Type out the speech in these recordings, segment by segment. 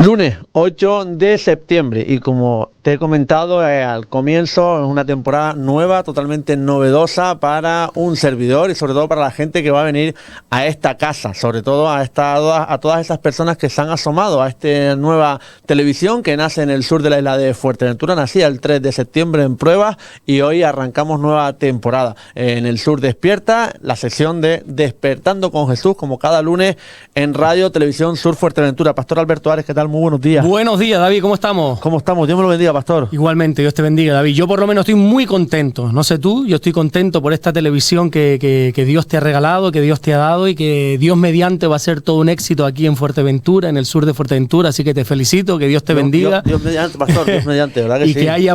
Lunes 8 de septiembre y como te he comentado al comienzo, es una temporada nueva, totalmente novedosa para un servidor y sobre todo para la gente que va a venir a esta casa, sobre todo a todas esas personas que se han asomado a esta nueva televisión que nace en el sur de la isla de Fuerteventura. Nacía el 3 de septiembre en pruebas y hoy arrancamos nueva temporada. En el sur despierta, la sección de Despertando con Jesús, como cada lunes en Radio Televisión Sur Fuerteventura. Pastor Alberto Ares, ¿qué tal? Muy buenos días. Buenos días, David, ¿cómo estamos? ¿Cómo estamos? Dios me lo bendiga, pastor. Igualmente, Dios te bendiga, David. Yo por lo menos estoy muy contento. No sé tú, yo estoy contento por esta televisión que Dios te ha regalado, que Dios te ha dado y que Dios mediante va a ser todo un éxito aquí en Fuerteventura, en el sur de Fuerteventura. Así que te felicito, que Dios te bendiga. Dios mediante, pastor, Dios mediante, ¿verdad que sí? Y que haya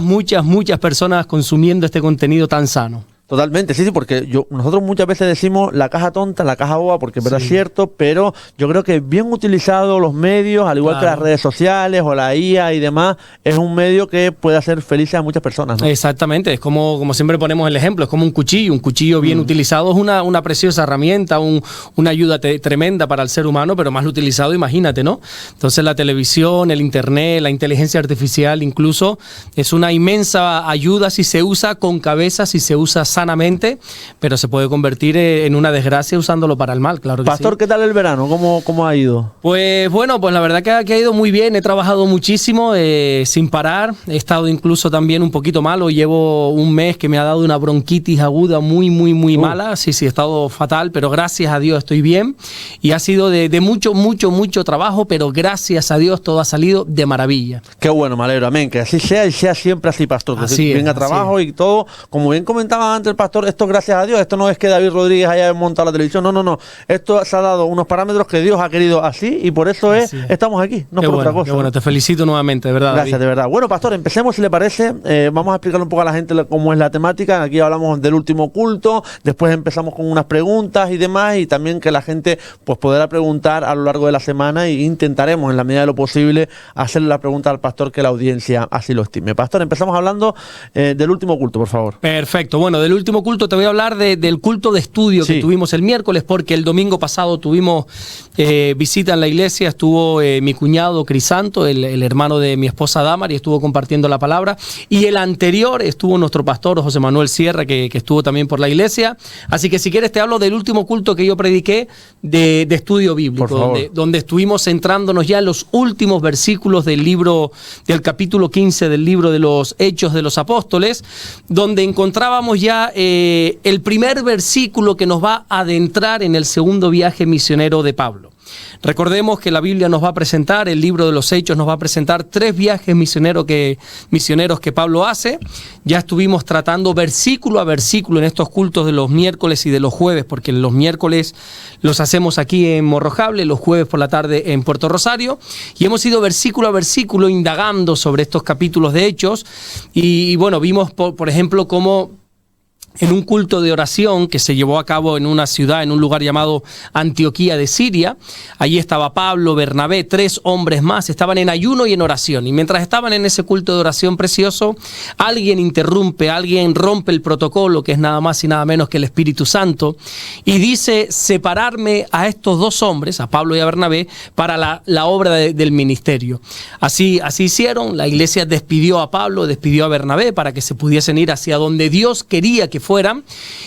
muchas personas consumiendo este contenido tan sano. Totalmente, sí, porque nosotros muchas veces decimos la caja tonta, la caja boba, porque es verdad, es cierto, pero yo creo que bien utilizado los medios, al igual que las redes sociales o la IA y demás, es un medio que puede hacer felices a muchas personas, ¿no? Exactamente, es como siempre ponemos el ejemplo, es como un cuchillo bien utilizado es una preciosa herramienta, una ayuda tremenda para el ser humano, pero más utilizado, imagínate, ¿no? Entonces la televisión, el internet, la inteligencia artificial incluso, es una inmensa ayuda si se usa con cabeza, si se usa sanamente, pero se puede convertir en una desgracia usándolo para el mal, claro que Pastor, sí. ¿qué tal el verano? ¿Cómo ha ido? Pues bueno, pues la verdad que ha ido muy bien, he trabajado muchísimo sin parar, he estado incluso también un poquito malo, llevo un mes que me ha dado una bronquitis aguda muy mala, sí, he estado fatal, pero gracias a Dios estoy bien y ha sido de mucho trabajo, pero gracias a Dios todo ha salido de maravilla. Qué bueno, me alegro, amén, que así sea y sea siempre así, pastor, que así venga trabajo y todo, como bien comentaba antes el pastor, esto gracias a Dios, esto no es que David Rodríguez haya montado la televisión, no, esto se ha dado unos parámetros que Dios ha querido así y por eso estamos aquí, no qué por bueno, otra cosa. Qué bueno, te felicito nuevamente, de verdad. Gracias, David. de verdad. Bueno, pastor, empecemos si le parece, vamos a explicarle un poco a la gente cómo es la temática, aquí hablamos del último culto, después empezamos con unas preguntas y demás y también que la gente pues podrá preguntar a lo largo de la semana e intentaremos en la medida de lo posible hacerle la pregunta al pastor que la audiencia así lo estime. Pastor, empezamos hablando del último culto, por favor. Perfecto, bueno, del último culto te voy a hablar del culto de estudio que tuvimos el miércoles, porque el domingo pasado tuvimos visita en la iglesia, estuvo mi cuñado Crisanto, el hermano de mi esposa Damar, y estuvo compartiendo la palabra, y el anterior estuvo nuestro pastor José Manuel Sierra, que estuvo también por la iglesia, así que si quieres te hablo del último culto que yo prediqué de estudio bíblico, donde estuvimos centrándonos ya en los últimos versículos del capítulo 15 del libro de los Hechos de los Apóstoles, donde encontrábamos ya el primer versículo que nos va a adentrar en el segundo viaje misionero de Pablo. Recordemos que la Biblia nos va a presentar, el libro de los Hechos nos va a presentar 3 viajes misioneros que Pablo hace. Ya estuvimos tratando versículo a versículo en estos cultos de los miércoles y de los jueves, porque los miércoles los hacemos aquí en Morrojable, los jueves por la tarde en Puerto Rosario, y hemos ido versículo a versículo indagando sobre estos capítulos de Hechos, y bueno, vimos por ejemplo cómo en un culto de oración que se llevó a cabo en una ciudad, en un lugar llamado Antioquía de Siria. Allí estaba Pablo, Bernabé, 3 hombres más, estaban en ayuno y en oración. Y mientras estaban en ese culto de oración precioso, alguien rompe el protocolo, que es nada más y nada menos que el Espíritu Santo, y dice separarme a estos 2 hombres, a Pablo y a Bernabé, para la obra del ministerio. Así hicieron, la iglesia despidió a Pablo, despidió a Bernabé para que se pudiesen ir hacia donde Dios quería que fueran,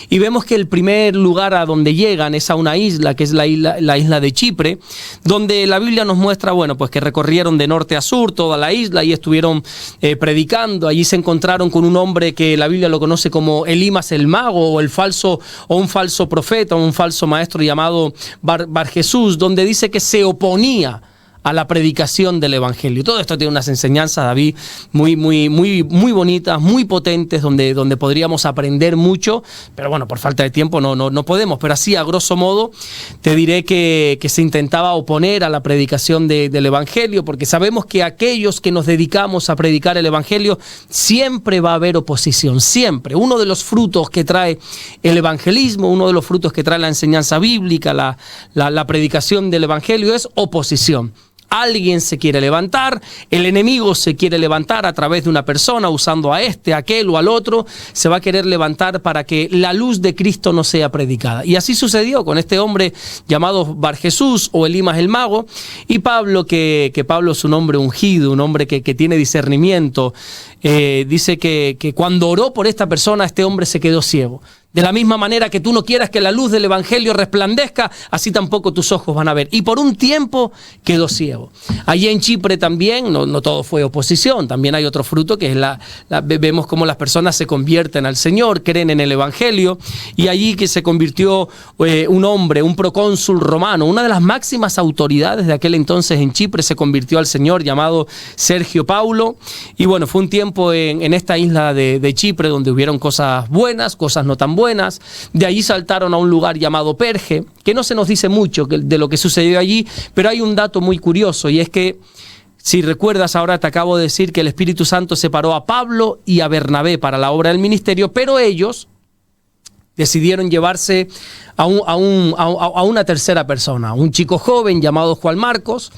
y vemos que el primer lugar a donde llegan es a una isla, que es la isla de Chipre, donde la Biblia nos muestra, bueno, pues que recorrieron de norte a sur toda la isla y estuvieron predicando. Allí se encontraron con un hombre que la Biblia lo conoce como Elimas el mago, o un falso profeta, o un falso maestro llamado Bar Jesús, donde dice que se oponía a la predicación del evangelio. Todo esto tiene unas enseñanzas, David, muy bonitas, muy potentes, donde podríamos aprender mucho, pero bueno, por falta de tiempo no podemos, pero así a grosso modo te diré que se intentaba oponer a la predicación del evangelio, porque sabemos que aquellos que nos dedicamos a predicar el evangelio, siempre va a haber oposición, siempre. Uno de los frutos que trae el evangelismo, uno de los frutos que trae la enseñanza bíblica, la predicación del evangelio es oposición. Alguien se quiere levantar, el enemigo se quiere levantar a través de una persona, usando a este, a aquel o al otro, se va a querer levantar para que la luz de Cristo no sea predicada. Y así sucedió con este hombre llamado Barjesús o Elimas el mago, y Pablo, que Pablo es un hombre ungido, un hombre que tiene discernimiento, dice que cuando oró por esta persona, este hombre se quedó ciego. De la misma manera que tú no quieras que la luz del evangelio resplandezca, así tampoco tus ojos van a ver. Y por un tiempo quedó ciego. Allí en Chipre también, no todo fue oposición, también hay otro fruto que es vemos cómo las personas se convierten al Señor, creen en el evangelio, y allí que se convirtió un hombre, un procónsul romano, una de las máximas autoridades de aquel entonces en Chipre, se convirtió al Señor, llamado Sergio Paulo. Y bueno, fue un tiempo en esta isla de Chipre donde hubieron cosas buenas, cosas no tan buenas. De allí saltaron a un lugar llamado Perge, que no se nos dice mucho de lo que sucedió allí, pero hay un dato muy curioso, y es que, si recuerdas, ahora te acabo de decir que el Espíritu Santo separó a Pablo y a Bernabé para la obra del ministerio, pero ellos decidieron llevarse a una tercera persona, un chico joven llamado Juan Marcos,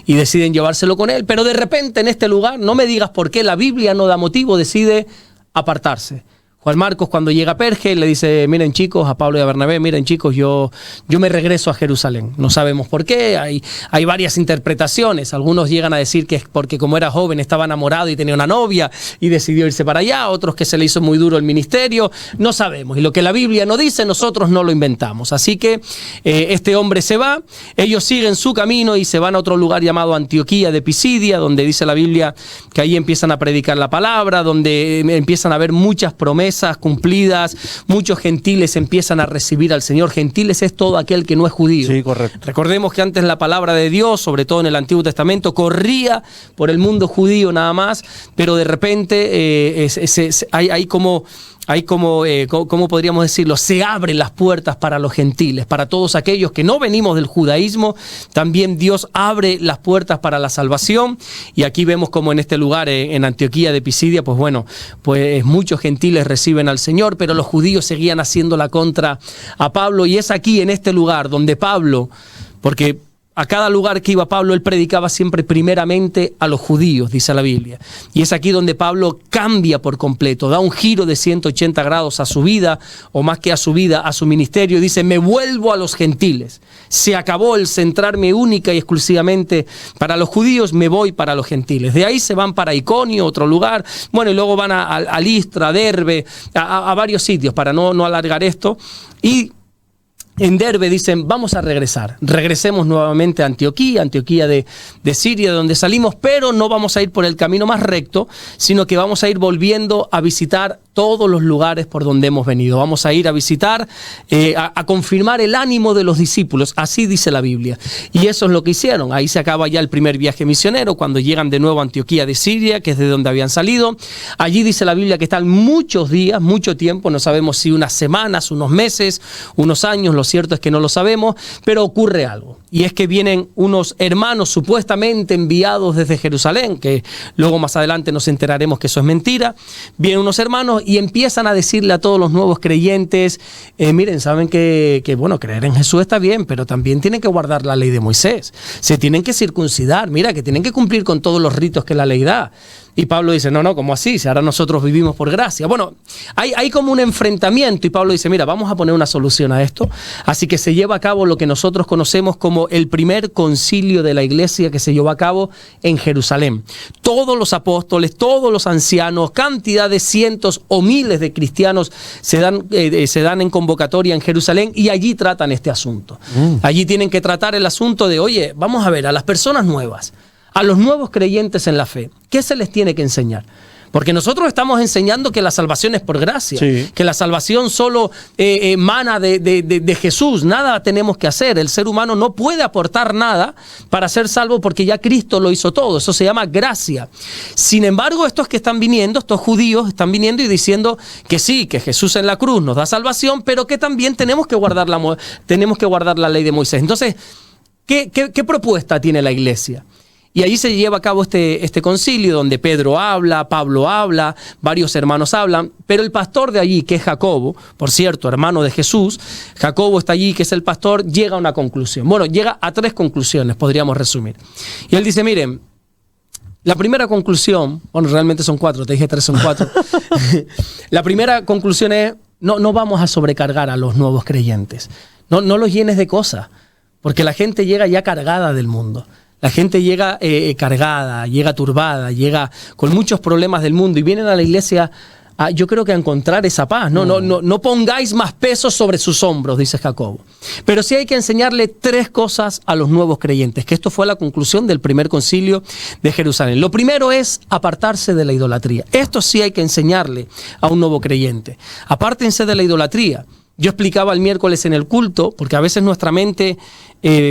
y deciden llevárselo con él, pero de repente en este lugar, no me digas por qué, la Biblia no da motivo, decide apartarse. Juan Marcos, cuando llega a Perge, le dice: miren chicos, a Pablo y a Bernabé, miren chicos, yo me regreso a Jerusalén. No sabemos por qué, hay varias interpretaciones. Algunos llegan a decir que es porque como era joven estaba enamorado y tenía una novia y decidió irse para allá, otros que se le hizo muy duro el ministerio, no sabemos. Y lo que la Biblia no dice, nosotros no lo inventamos. Así que este hombre se va, ellos siguen su camino y se van a otro lugar llamado Antioquía de Pisidia, donde dice la Biblia que ahí empiezan a predicar la palabra, donde empiezan a haber muchas promesas cumplidas, muchos gentiles empiezan a recibir al Señor. Gentiles es todo aquel que no es judío. Sí, correcto. Recordemos que antes la palabra de Dios, sobre todo en el Antiguo Testamento, corría por el mundo judío nada más, pero de repente hay como ¿cómo podríamos decirlo? Se abren las puertas para los gentiles, para todos aquellos que no venimos del judaísmo. También Dios abre las puertas para la salvación, y aquí vemos como en este lugar, en Antioquía de Pisidia, pues bueno, pues muchos gentiles reciben al Señor, pero los judíos seguían haciendo la contra a Pablo, y es aquí en este lugar donde Pablo, porque a cada lugar que iba Pablo, él predicaba siempre primeramente a los judíos, dice la Biblia. Y es aquí donde Pablo cambia por completo, da un giro de 180 grados a su vida, o más que a su vida, a su ministerio. Dice: me vuelvo a los gentiles. Se acabó el centrarme única y exclusivamente para los judíos, me voy para los gentiles. De ahí se van para Iconio, otro lugar. Bueno, y luego van a Listra, a Derbe, a varios sitios, para no alargar esto. Y en Derbe dicen: vamos a regresar, regresemos nuevamente a Antioquía de Siria, de donde salimos, pero no vamos a ir por el camino más recto, sino que vamos a ir volviendo a visitar todos los lugares por donde hemos venido. Vamos a ir a visitar, a confirmar el ánimo de los discípulos, así dice la Biblia. Y eso es lo que hicieron. Ahí se acaba ya el primer viaje misionero, cuando llegan de nuevo a Antioquía de Siria, que es de donde habían salido. Allí dice la Biblia que están muchos días, mucho tiempo, no sabemos si unas semanas, unos meses, unos años, lo cierto es que no lo sabemos, pero ocurre algo. Y es que vienen unos hermanos supuestamente enviados desde Jerusalén, que luego más adelante nos enteraremos que eso es mentira. Vienen unos hermanos y empiezan a decirle a todos los nuevos creyentes: miren, saben que bueno, creer en Jesús está bien, pero también tienen que guardar la ley de Moisés. Se tienen que circuncidar, mira, que tienen que cumplir con todos los ritos que la ley da. Y Pablo dice: no, ¿cómo así? Si ahora nosotros vivimos por gracia. Bueno, hay como un enfrentamiento, y Pablo dice: mira, vamos a poner una solución a esto. Así que se lleva a cabo lo que nosotros conocemos como el primer concilio de la iglesia, que se llevó a cabo en Jerusalén. Todos los apóstoles, todos los ancianos, cantidad de cientos o miles de cristianos se dan en convocatoria en Jerusalén, y allí tratan este asunto. Allí tienen que tratar el asunto de: oye, vamos a ver, a las personas nuevas, a los nuevos creyentes en la fe, ¿qué se les tiene que enseñar? Porque nosotros estamos enseñando que la salvación es por gracia, sí, que la salvación solo emana de Jesús, nada tenemos que hacer. El ser humano no puede aportar nada para ser salvo, porque ya Cristo lo hizo todo. Eso se llama gracia. Sin embargo, estos que están viniendo, estos judíos, están viniendo y diciendo que sí, que Jesús en la cruz nos da salvación, pero que también tenemos que guardar la ley de Moisés. Entonces, ¿qué propuesta tiene la iglesia? Y ahí se lleva a cabo este concilio donde Pedro habla, Pablo habla, varios hermanos hablan, pero el pastor de allí, que es Jacobo, por cierto, hermano de Jesús, Jacobo está allí, que es el pastor, llega a una conclusión. Bueno, llega a 3 conclusiones, podríamos resumir. Y él dice, miren, la primera conclusión, bueno, realmente son 4, te dije 3, son 4. La primera conclusión es, no vamos a sobrecargar a los nuevos creyentes. No los llenes de cosas, porque la gente llega ya cargada del mundo. La gente llega cargada, llega turbada, llega con muchos problemas del mundo y vienen a la iglesia, yo creo que a encontrar esa paz. No pongáis más pesos sobre sus hombros, dice Jacobo. Pero sí hay que enseñarle 3 cosas a los nuevos creyentes, que esto fue la conclusión del primer concilio de Jerusalén. Lo primero es apartarse de la idolatría. Esto sí hay que enseñarle a un nuevo creyente. Apártense de la idolatría. Yo explicaba el miércoles en el culto, porque a veces nuestra mente,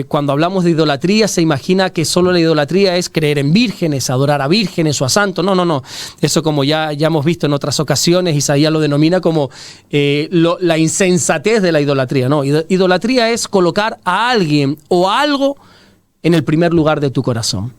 cuando hablamos de idolatría, se imagina que solo la idolatría es creer en vírgenes, adorar a vírgenes o a santos. No. Eso, como ya hemos visto en otras ocasiones, Isaías lo denomina como la insensatez de la idolatría. No, idolatría es colocar a alguien o a algo en el primer lugar de tu corazón.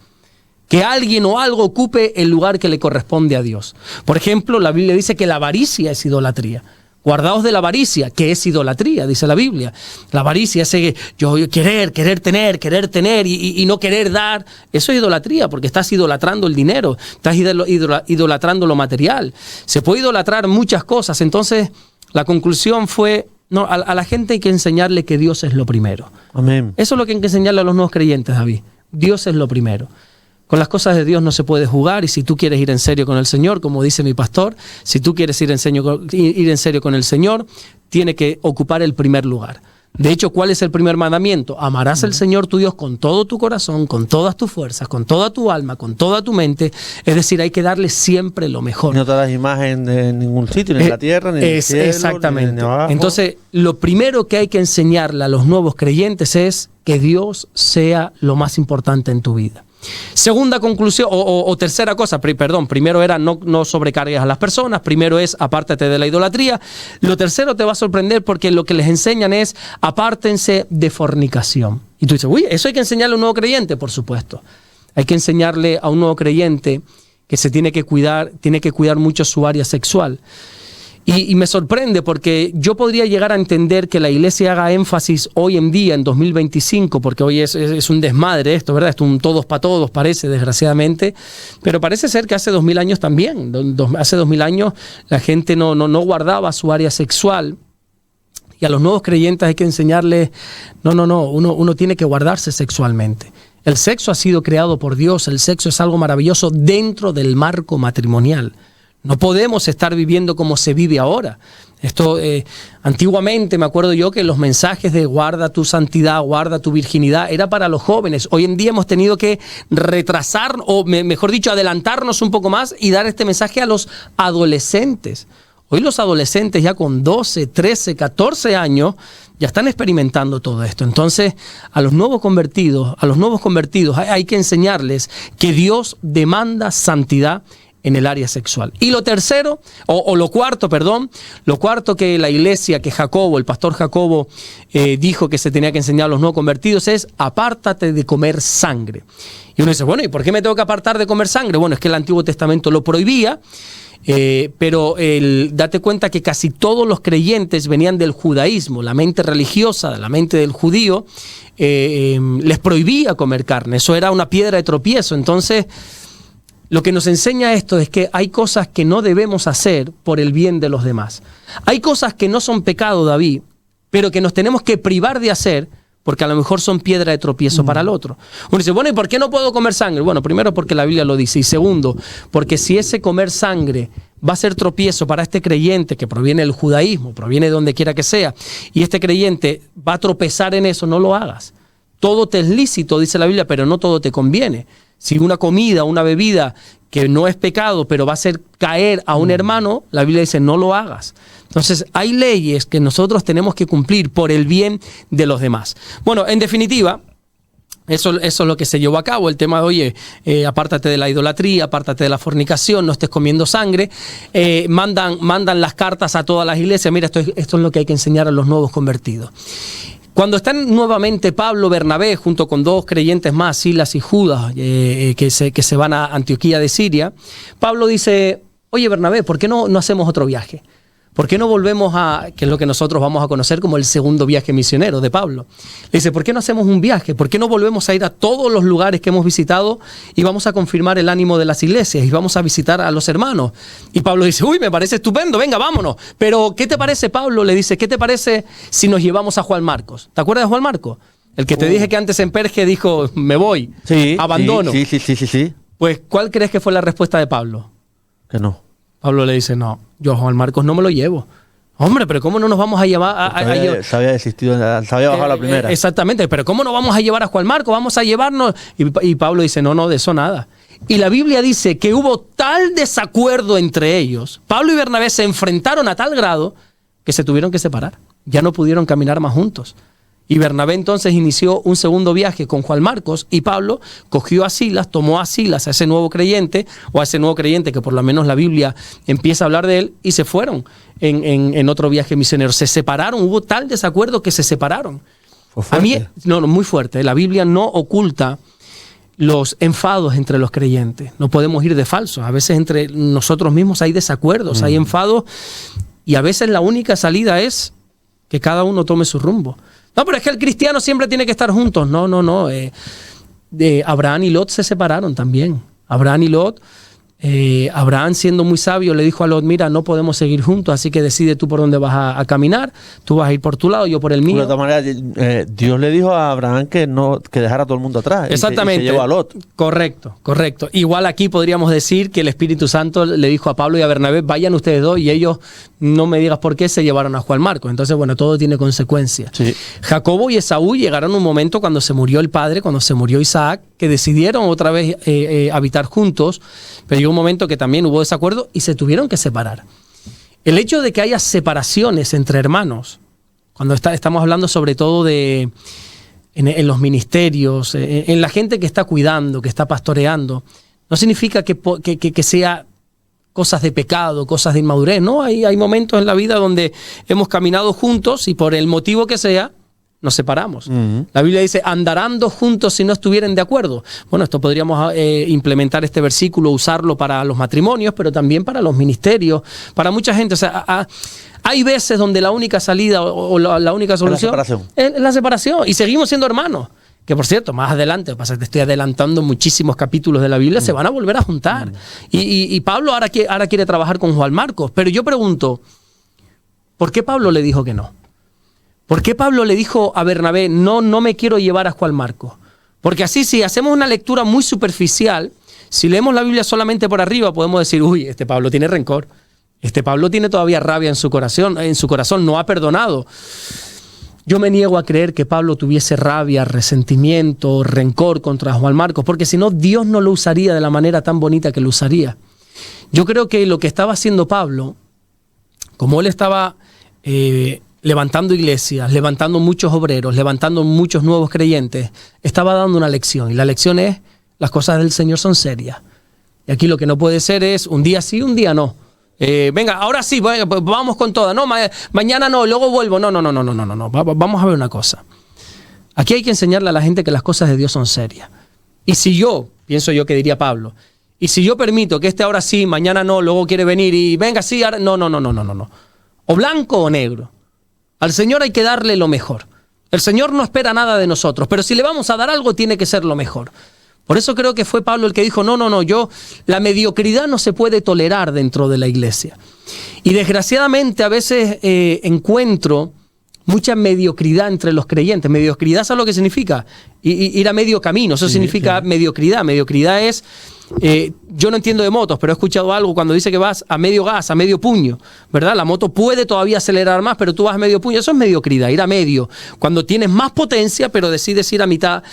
Que alguien o algo ocupe el lugar que le corresponde a Dios. Por ejemplo, la Biblia dice que la avaricia es idolatría. Guardaos de la avaricia, que es idolatría, dice la Biblia. La avaricia es yo querer tener y no querer dar. Eso es idolatría, porque estás idolatrando el dinero, estás idolatrando lo material. Se puede idolatrar muchas cosas. Entonces, la conclusión fue, a la gente hay que enseñarle que Dios es lo primero. Amén. Eso es lo que hay que enseñarle a los nuevos creyentes, David. Dios es lo primero. Con las cosas de Dios no se puede jugar, y si tú quieres ir en serio con el Señor, como dice mi pastor, si tú quieres ir en serio con el Señor, tiene que ocupar el primer lugar. De hecho, ¿cuál es el primer mandamiento? Amarás al Señor tu Dios con todo tu corazón, con todas tus fuerzas, con toda tu alma, con toda tu mente. Es decir, hay que darle siempre lo mejor. No te das imagen de ningún sitio, ni en la tierra, ni en el cielo, exactamente. ni abajo. Entonces, lo primero que hay que enseñarle a los nuevos creyentes es que Dios sea lo más importante en tu vida. Segunda conclusión, o tercera cosa, primero era no sobrecargues a las personas, primero es apártate de la idolatría. Lo tercero te va a sorprender, porque lo que les enseñan es apártense de fornicación. Y tú dices, uy, ¿eso hay que enseñarle a un nuevo creyente? Por supuesto. Hay que enseñarle a un nuevo creyente que se tiene que cuidar mucho su área sexual. Y me sorprende, porque yo podría llegar a entender que la iglesia haga énfasis hoy en día, en 2025, porque hoy es un desmadre esto, ¿verdad? Es un todos para todos, parece, desgraciadamente. Pero parece ser que hace 2000 años también. Hace 2000 años la gente no guardaba su área sexual. Y a los nuevos creyentes hay que enseñarles, uno tiene que guardarse sexualmente. El sexo ha sido creado por Dios, el sexo es algo maravilloso dentro del marco matrimonial. No podemos estar viviendo como se vive ahora. Esto, antiguamente me acuerdo yo que los mensajes de guarda tu santidad, guarda tu virginidad, era para los jóvenes. Hoy en día hemos tenido que retrasar, o mejor dicho, adelantarnos un poco más y dar este mensaje a los adolescentes. Hoy los adolescentes ya con 12, 13, 14 años ya están experimentando todo esto. Entonces, a los nuevos convertidos hay que enseñarles que Dios demanda santidad en el área sexual. Y lo tercero, lo cuarto que la iglesia, que Jacobo, el pastor Jacobo, dijo que se tenía que enseñar a los no convertidos es: apártate de comer sangre. Y uno dice, bueno, ¿y por qué me tengo que apartar de comer sangre? Bueno, es que el Antiguo Testamento lo prohibía, pero date cuenta que casi todos los creyentes venían del judaísmo. La mente religiosa, la mente del judío, les prohibía comer carne. Eso era una piedra de tropiezo. Entonces, lo que nos enseña esto es que hay cosas que no debemos hacer por el bien de los demás. Hay cosas que no son pecado, David, pero que nos tenemos que privar de hacer porque a lo mejor son piedra de tropiezo para el otro. Uno dice, bueno, ¿y por qué no puedo comer sangre? Bueno, primero porque la Biblia lo dice, y segundo, porque si ese comer sangre va a ser tropiezo para este creyente que proviene del judaísmo, proviene de donde quiera que sea, y este creyente va a tropezar en eso, no lo hagas. Todo te es lícito, dice la Biblia, pero no todo te conviene. Si una comida, una bebida que no es pecado, pero va a hacer caer a un hermano, la Biblia dice, no lo hagas. Entonces, hay leyes que nosotros tenemos que cumplir por el bien de los demás. Bueno, en definitiva, eso es lo que se llevó a cabo, el tema de, oye, apártate de la idolatría, apártate de la fornicación, no estés comiendo sangre. Mandan las cartas a todas las iglesias, mira, esto es lo que hay que enseñar a los nuevos convertidos. Cuando están nuevamente Pablo, Bernabé, junto con 2 creyentes más, Silas y Judas, que se van a Antioquía de Siria, Pablo dice, oye Bernabé, ¿por qué no hacemos otro viaje? ¿Por qué no volvemos que es lo que nosotros vamos a conocer como el segundo viaje misionero de Pablo? Le dice, ¿por qué no hacemos un viaje? ¿Por qué no volvemos a ir a todos los lugares que hemos visitado y vamos a confirmar el ánimo de las iglesias y vamos a visitar a los hermanos? Y Pablo dice, uy, me parece estupendo, venga, vámonos. Pero, ¿qué te parece, Pablo? Le dice, ¿qué te parece si nos llevamos a Juan Marcos? ¿Te acuerdas de Juan Marcos? El que te dije que antes en Perge dijo, me voy, abandono. Sí. Pues, ¿cuál crees que fue la respuesta de Pablo? Que no. Pablo le dice, no, yo a Juan Marcos no me lo llevo. Hombre, pero ¿cómo no nos vamos a llevar se había desistido, se había bajado la primera. Exactamente, pero ¿cómo no vamos a llevar a Juan Marcos? Vamos a llevarnos... Y Pablo dice, no, de eso nada. Y la Biblia dice que hubo tal desacuerdo entre ellos, Pablo y Bernabé se enfrentaron a tal grado que se tuvieron que separar. Ya no pudieron caminar más juntos. Y Bernabé entonces inició un segundo viaje con Juan Marcos y Pablo cogió a Silas, tomó a Silas, a ese nuevo creyente, o a ese nuevo creyente que por lo menos la Biblia empieza a hablar de él, y se fueron en otro viaje misionero. Se separaron, hubo tal desacuerdo que se separaron. A mí, no, muy fuerte. La Biblia no oculta los enfados entre los creyentes. No podemos ir de falso. A veces entre nosotros mismos hay desacuerdos, hay enfados, y a veces la única salida es que cada uno tome su rumbo. No, pero es que el cristiano siempre tiene que estar juntos. No. Abraham y Lot se separaron también. Abraham y Lot, Abraham siendo muy sabio le dijo a Lot, mira, no podemos seguir juntos, así que decide tú por dónde vas a caminar. Tú vas a ir por tu lado, yo por el mío. De todas maneras, Dios le dijo a Abraham que dejara a todo el mundo atrás. Exactamente. Y se llevó a Lot. Correcto. Igual aquí podríamos decir que el Espíritu Santo le dijo a Pablo y a Bernabé, vayan ustedes dos, y ellos, no me digas por qué, se llevaron a Juan Marcos. Entonces, bueno, todo tiene consecuencias. Sí. Jacobo y Esaú llegaron a un momento cuando se murió el padre, cuando se murió Isaac, que decidieron otra vez habitar juntos, pero llegó un momento que también hubo desacuerdo y se tuvieron que separar. El hecho de que haya separaciones entre hermanos, cuando estamos hablando sobre todo en los ministerios, en la gente que está cuidando, que está pastoreando, no significa que sea cosas de pecado, cosas de inmadurez. No, hay momentos en la vida donde hemos caminado juntos y por el motivo que sea, nos separamos. La Biblia dice, andarán dos juntos si no estuvieran de acuerdo. Bueno, esto podríamos implementar este versículo, usarlo para los matrimonios, pero también para los ministerios, para mucha gente. O sea, hay veces donde la única salida o la única solución es la separación. Y seguimos siendo hermanos. Que por cierto, más adelante, pasa que te estoy adelantando muchísimos capítulos de la Biblia, se van a volver a juntar. Y Pablo ahora quiere trabajar con Juan Marcos. Pero yo pregunto, ¿por qué Pablo le dijo que no? ¿Por qué Pablo le dijo a Bernabé, no me quiero llevar a Juan Marcos? Porque así, si hacemos una lectura muy superficial, si leemos la Biblia solamente por arriba, podemos decir, uy, este Pablo tiene rencor. Este Pablo tiene todavía rabia en su corazón, no ha perdonado. Yo me niego a creer que Pablo tuviese rabia, resentimiento, rencor contra Juan Marcos, porque si no, Dios no lo usaría de la manera tan bonita que lo usaría. Yo creo que lo que estaba haciendo Pablo, como él estaba levantando iglesias, levantando muchos obreros, levantando muchos nuevos creyentes, estaba dando una lección. Y la lección es, las cosas del Señor son serias. Y aquí lo que no puede ser es un día sí, un día no. Venga, ahora sí, vamos con todas. No, mañana no, luego vuelvo. No. Vamos a ver una cosa. Aquí hay que enseñarle a la gente que las cosas de Dios son serias. Y si pienso yo que diría Pablo, y si yo permito que ahora sí, mañana no, luego quiere venir y venga sí, ahora, no. O blanco o negro. Al Señor hay que darle lo mejor. El Señor no espera nada de nosotros, pero si le vamos a dar algo, tiene que ser lo mejor. Por eso creo que fue Pablo el que dijo, la mediocridad no se puede tolerar dentro de la iglesia. Y desgraciadamente a veces encuentro mucha mediocridad entre los creyentes. Mediocridad, ¿sabes lo que significa? Ir a medio camino, eso significa mediocridad. Mediocridad es, yo no entiendo de motos, pero he escuchado algo cuando dice que vas a medio gas, a medio puño, ¿verdad? La moto puede todavía acelerar más, pero tú vas a medio puño. Eso es mediocridad, ir a medio. Cuando tienes más potencia, pero decides ir a mitad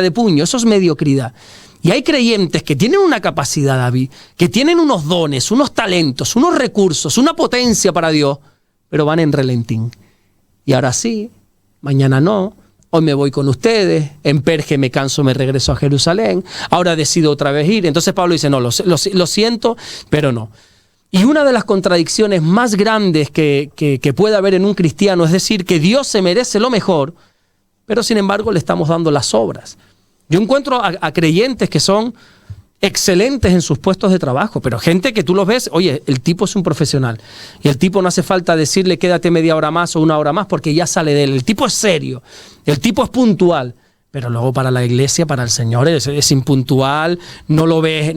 de puño. Eso es mediocridad. Y hay creyentes que tienen una capacidad, David, que tienen unos dones, unos talentos, unos recursos, una potencia para Dios, pero van en relentín. Y ahora sí, mañana no. Hoy me voy con ustedes, en Perge me canso, me regreso a Jerusalén, ahora decido otra vez ir. Entonces Pablo dice, no, lo siento, pero no. Y una de las contradicciones más grandes que puede haber en un cristiano es decir que Dios se merece lo mejor, pero sin embargo le estamos dando las obras. Yo encuentro a creyentes que son excelentes en sus puestos de trabajo, pero gente que tú los ves, oye, el tipo es un profesional y el tipo no hace falta decirle quédate media hora más o una hora más porque ya sale de él. El tipo es serio, el tipo es puntual, pero luego para la iglesia, para el Señor es impuntual, no lo ves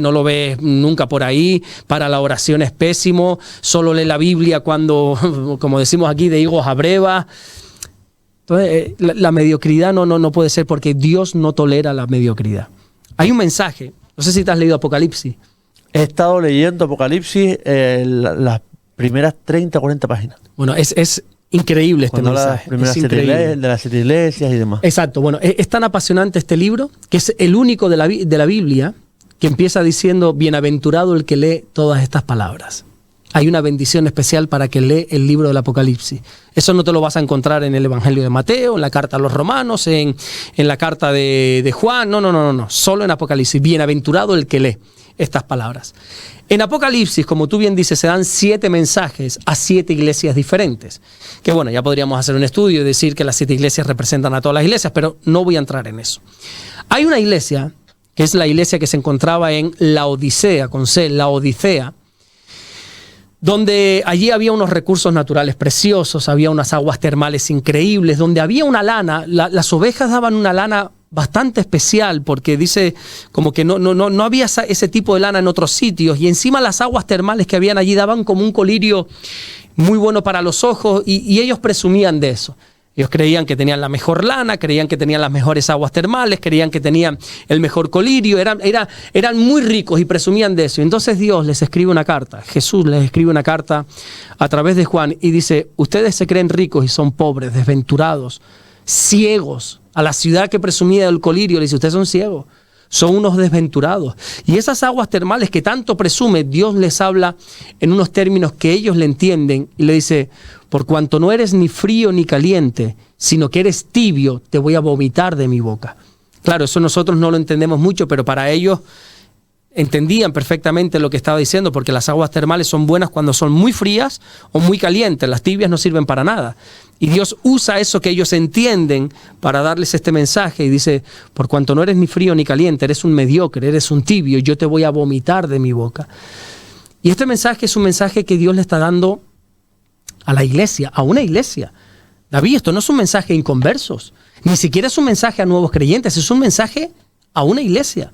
nunca por ahí, para la oración es pésimo, solo lee la Biblia cuando, como decimos aquí, de higos a brevas. Entonces, la mediocridad no puede ser, porque Dios no tolera la mediocridad. Hay un mensaje, no sé si te has leído Apocalipsis. He estado leyendo Apocalipsis las primeras 30 o 40 páginas. Bueno, es increíble este mensaje. Las de las 7 iglesias y demás. Exacto, bueno, es tan apasionante este libro, que es el único de la Biblia que empieza diciendo, bienaventurado el que lee todas estas palabras. Hay una bendición especial para que lee el libro del Apocalipsis. Eso no te lo vas a encontrar en el Evangelio de Mateo, en la carta a los Romanos, en la carta de Juan. No. Solo en Apocalipsis. Bienaventurado el que lee estas palabras. En Apocalipsis, como tú bien dices, se dan 7 mensajes a 7 iglesias diferentes. Que bueno, ya podríamos hacer un estudio y decir que las 7 iglesias representan a todas las iglesias, pero no voy a entrar en eso. Hay una iglesia, que es la iglesia que se encontraba en Laodicea, con C, Laodicea, donde allí había unos recursos naturales preciosos, había unas aguas termales increíbles, donde había una lana, las ovejas daban una lana bastante especial, porque dice como que no había ese tipo de lana en otros sitios, y encima las aguas termales que habían allí daban como un colirio muy bueno para los ojos, y ellos presumían de eso. Ellos creían que tenían la mejor lana, creían que tenían las mejores aguas termales, creían que tenían el mejor colirio, eran muy ricos y presumían de eso. Entonces Dios les escribe una carta, Jesús les escribe una carta a través de Juan y dice, ustedes se creen ricos y son pobres, desventurados, ciegos. A la ciudad que presumía del colirio le dice, ustedes son ciegos, son unos desventurados. Y esas aguas termales que tanto presume, Dios les habla en unos términos que ellos le entienden y le dice, por cuanto no eres ni frío ni caliente, sino que eres tibio, te voy a vomitar de mi boca. Claro, eso nosotros no lo entendemos mucho, pero para ellos entendían perfectamente lo que estaba diciendo, porque las aguas termales son buenas cuando son muy frías o muy calientes, las tibias no sirven para nada. Y Dios usa eso que ellos entienden para darles este mensaje y dice, por cuanto no eres ni frío ni caliente, eres un mediocre, eres un tibio, y yo te voy a vomitar de mi boca. Y este mensaje es un mensaje que Dios le está dando a la iglesia, a una iglesia. David, esto no es un mensaje a inconversos, ni siquiera es un mensaje a nuevos creyentes, es un mensaje a una iglesia.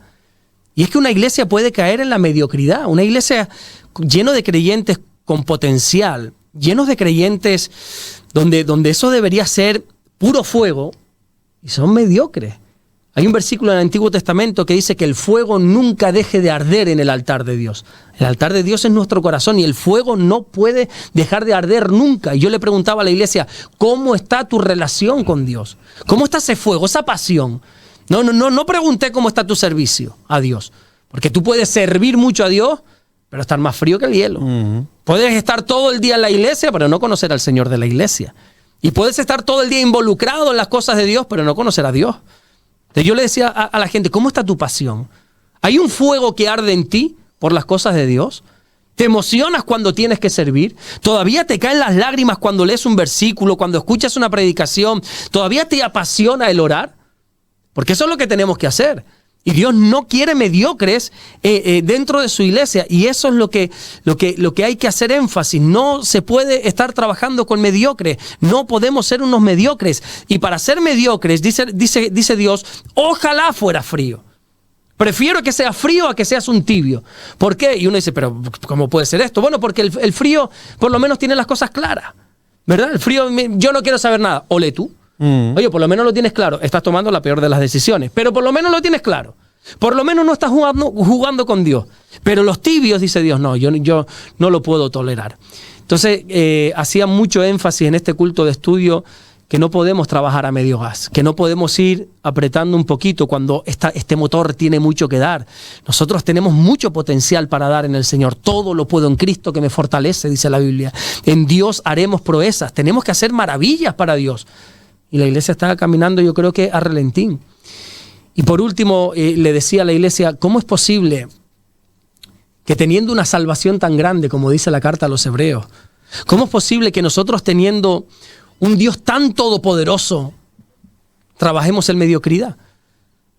Y es que una iglesia puede caer en la mediocridad, una iglesia llena de creyentes con potencial, llenos de creyentes donde eso debería ser puro fuego, y son mediocres. Hay un versículo en el Antiguo Testamento que dice que el fuego nunca deje de arder en el altar de Dios. El altar de Dios es nuestro corazón y el fuego no puede dejar de arder nunca. Y yo le preguntaba a la iglesia, ¿cómo está tu relación con Dios? ¿Cómo está ese fuego, esa pasión? No pregunté cómo está tu servicio a Dios, porque tú puedes servir mucho a Dios, pero estar más frío que el hielo. Puedes estar todo el día en la iglesia, pero no conocer al Señor de la iglesia. Y puedes estar todo el día involucrado en las cosas de Dios, pero no conocer a Dios. Entonces yo le decía a la gente, ¿cómo está tu pasión? ¿Hay un fuego que arde en ti por las cosas de Dios? ¿Te emocionas cuando tienes que servir? ¿Todavía te caen las lágrimas cuando lees un versículo, cuando escuchas una predicación? ¿Todavía te apasiona el orar? Porque eso es lo que tenemos que hacer. Y Dios no quiere mediocres dentro de su iglesia. Y eso es lo que hay que hacer énfasis. No se puede estar trabajando con mediocres. No podemos ser unos mediocres. Y para ser mediocres, dice Dios, ojalá fuera frío. Prefiero que seas frío a que seas un tibio. ¿Por qué? Y uno dice, pero ¿cómo puede ser esto? Bueno, porque el frío por lo menos tiene las cosas claras. ¿Verdad? El frío, yo no quiero saber nada. Ole tú. Oye, por lo menos lo tienes claro. Estás tomando la peor de las decisiones, pero por lo menos lo tienes claro. Por lo menos no estás jugando con Dios. Pero los tibios, dice Dios, no, yo no lo puedo tolerar. Entonces, hacía mucho énfasis en este culto de estudio que no podemos trabajar a medio gas, que no podemos ir apretando un poquito cuando este motor tiene mucho que dar. Nosotros tenemos mucho potencial para dar en el Señor. Todo lo puedo en Cristo que me fortalece, dice la Biblia. En Dios haremos proezas. Tenemos que hacer maravillas para Dios. Y la iglesia estaba caminando, yo creo que a relentín. Y por último, le decía a la iglesia, ¿cómo es posible que teniendo una salvación tan grande, como dice la carta a los Hebreos, cómo es posible que nosotros teniendo un Dios tan todopoderoso, trabajemos en mediocridad.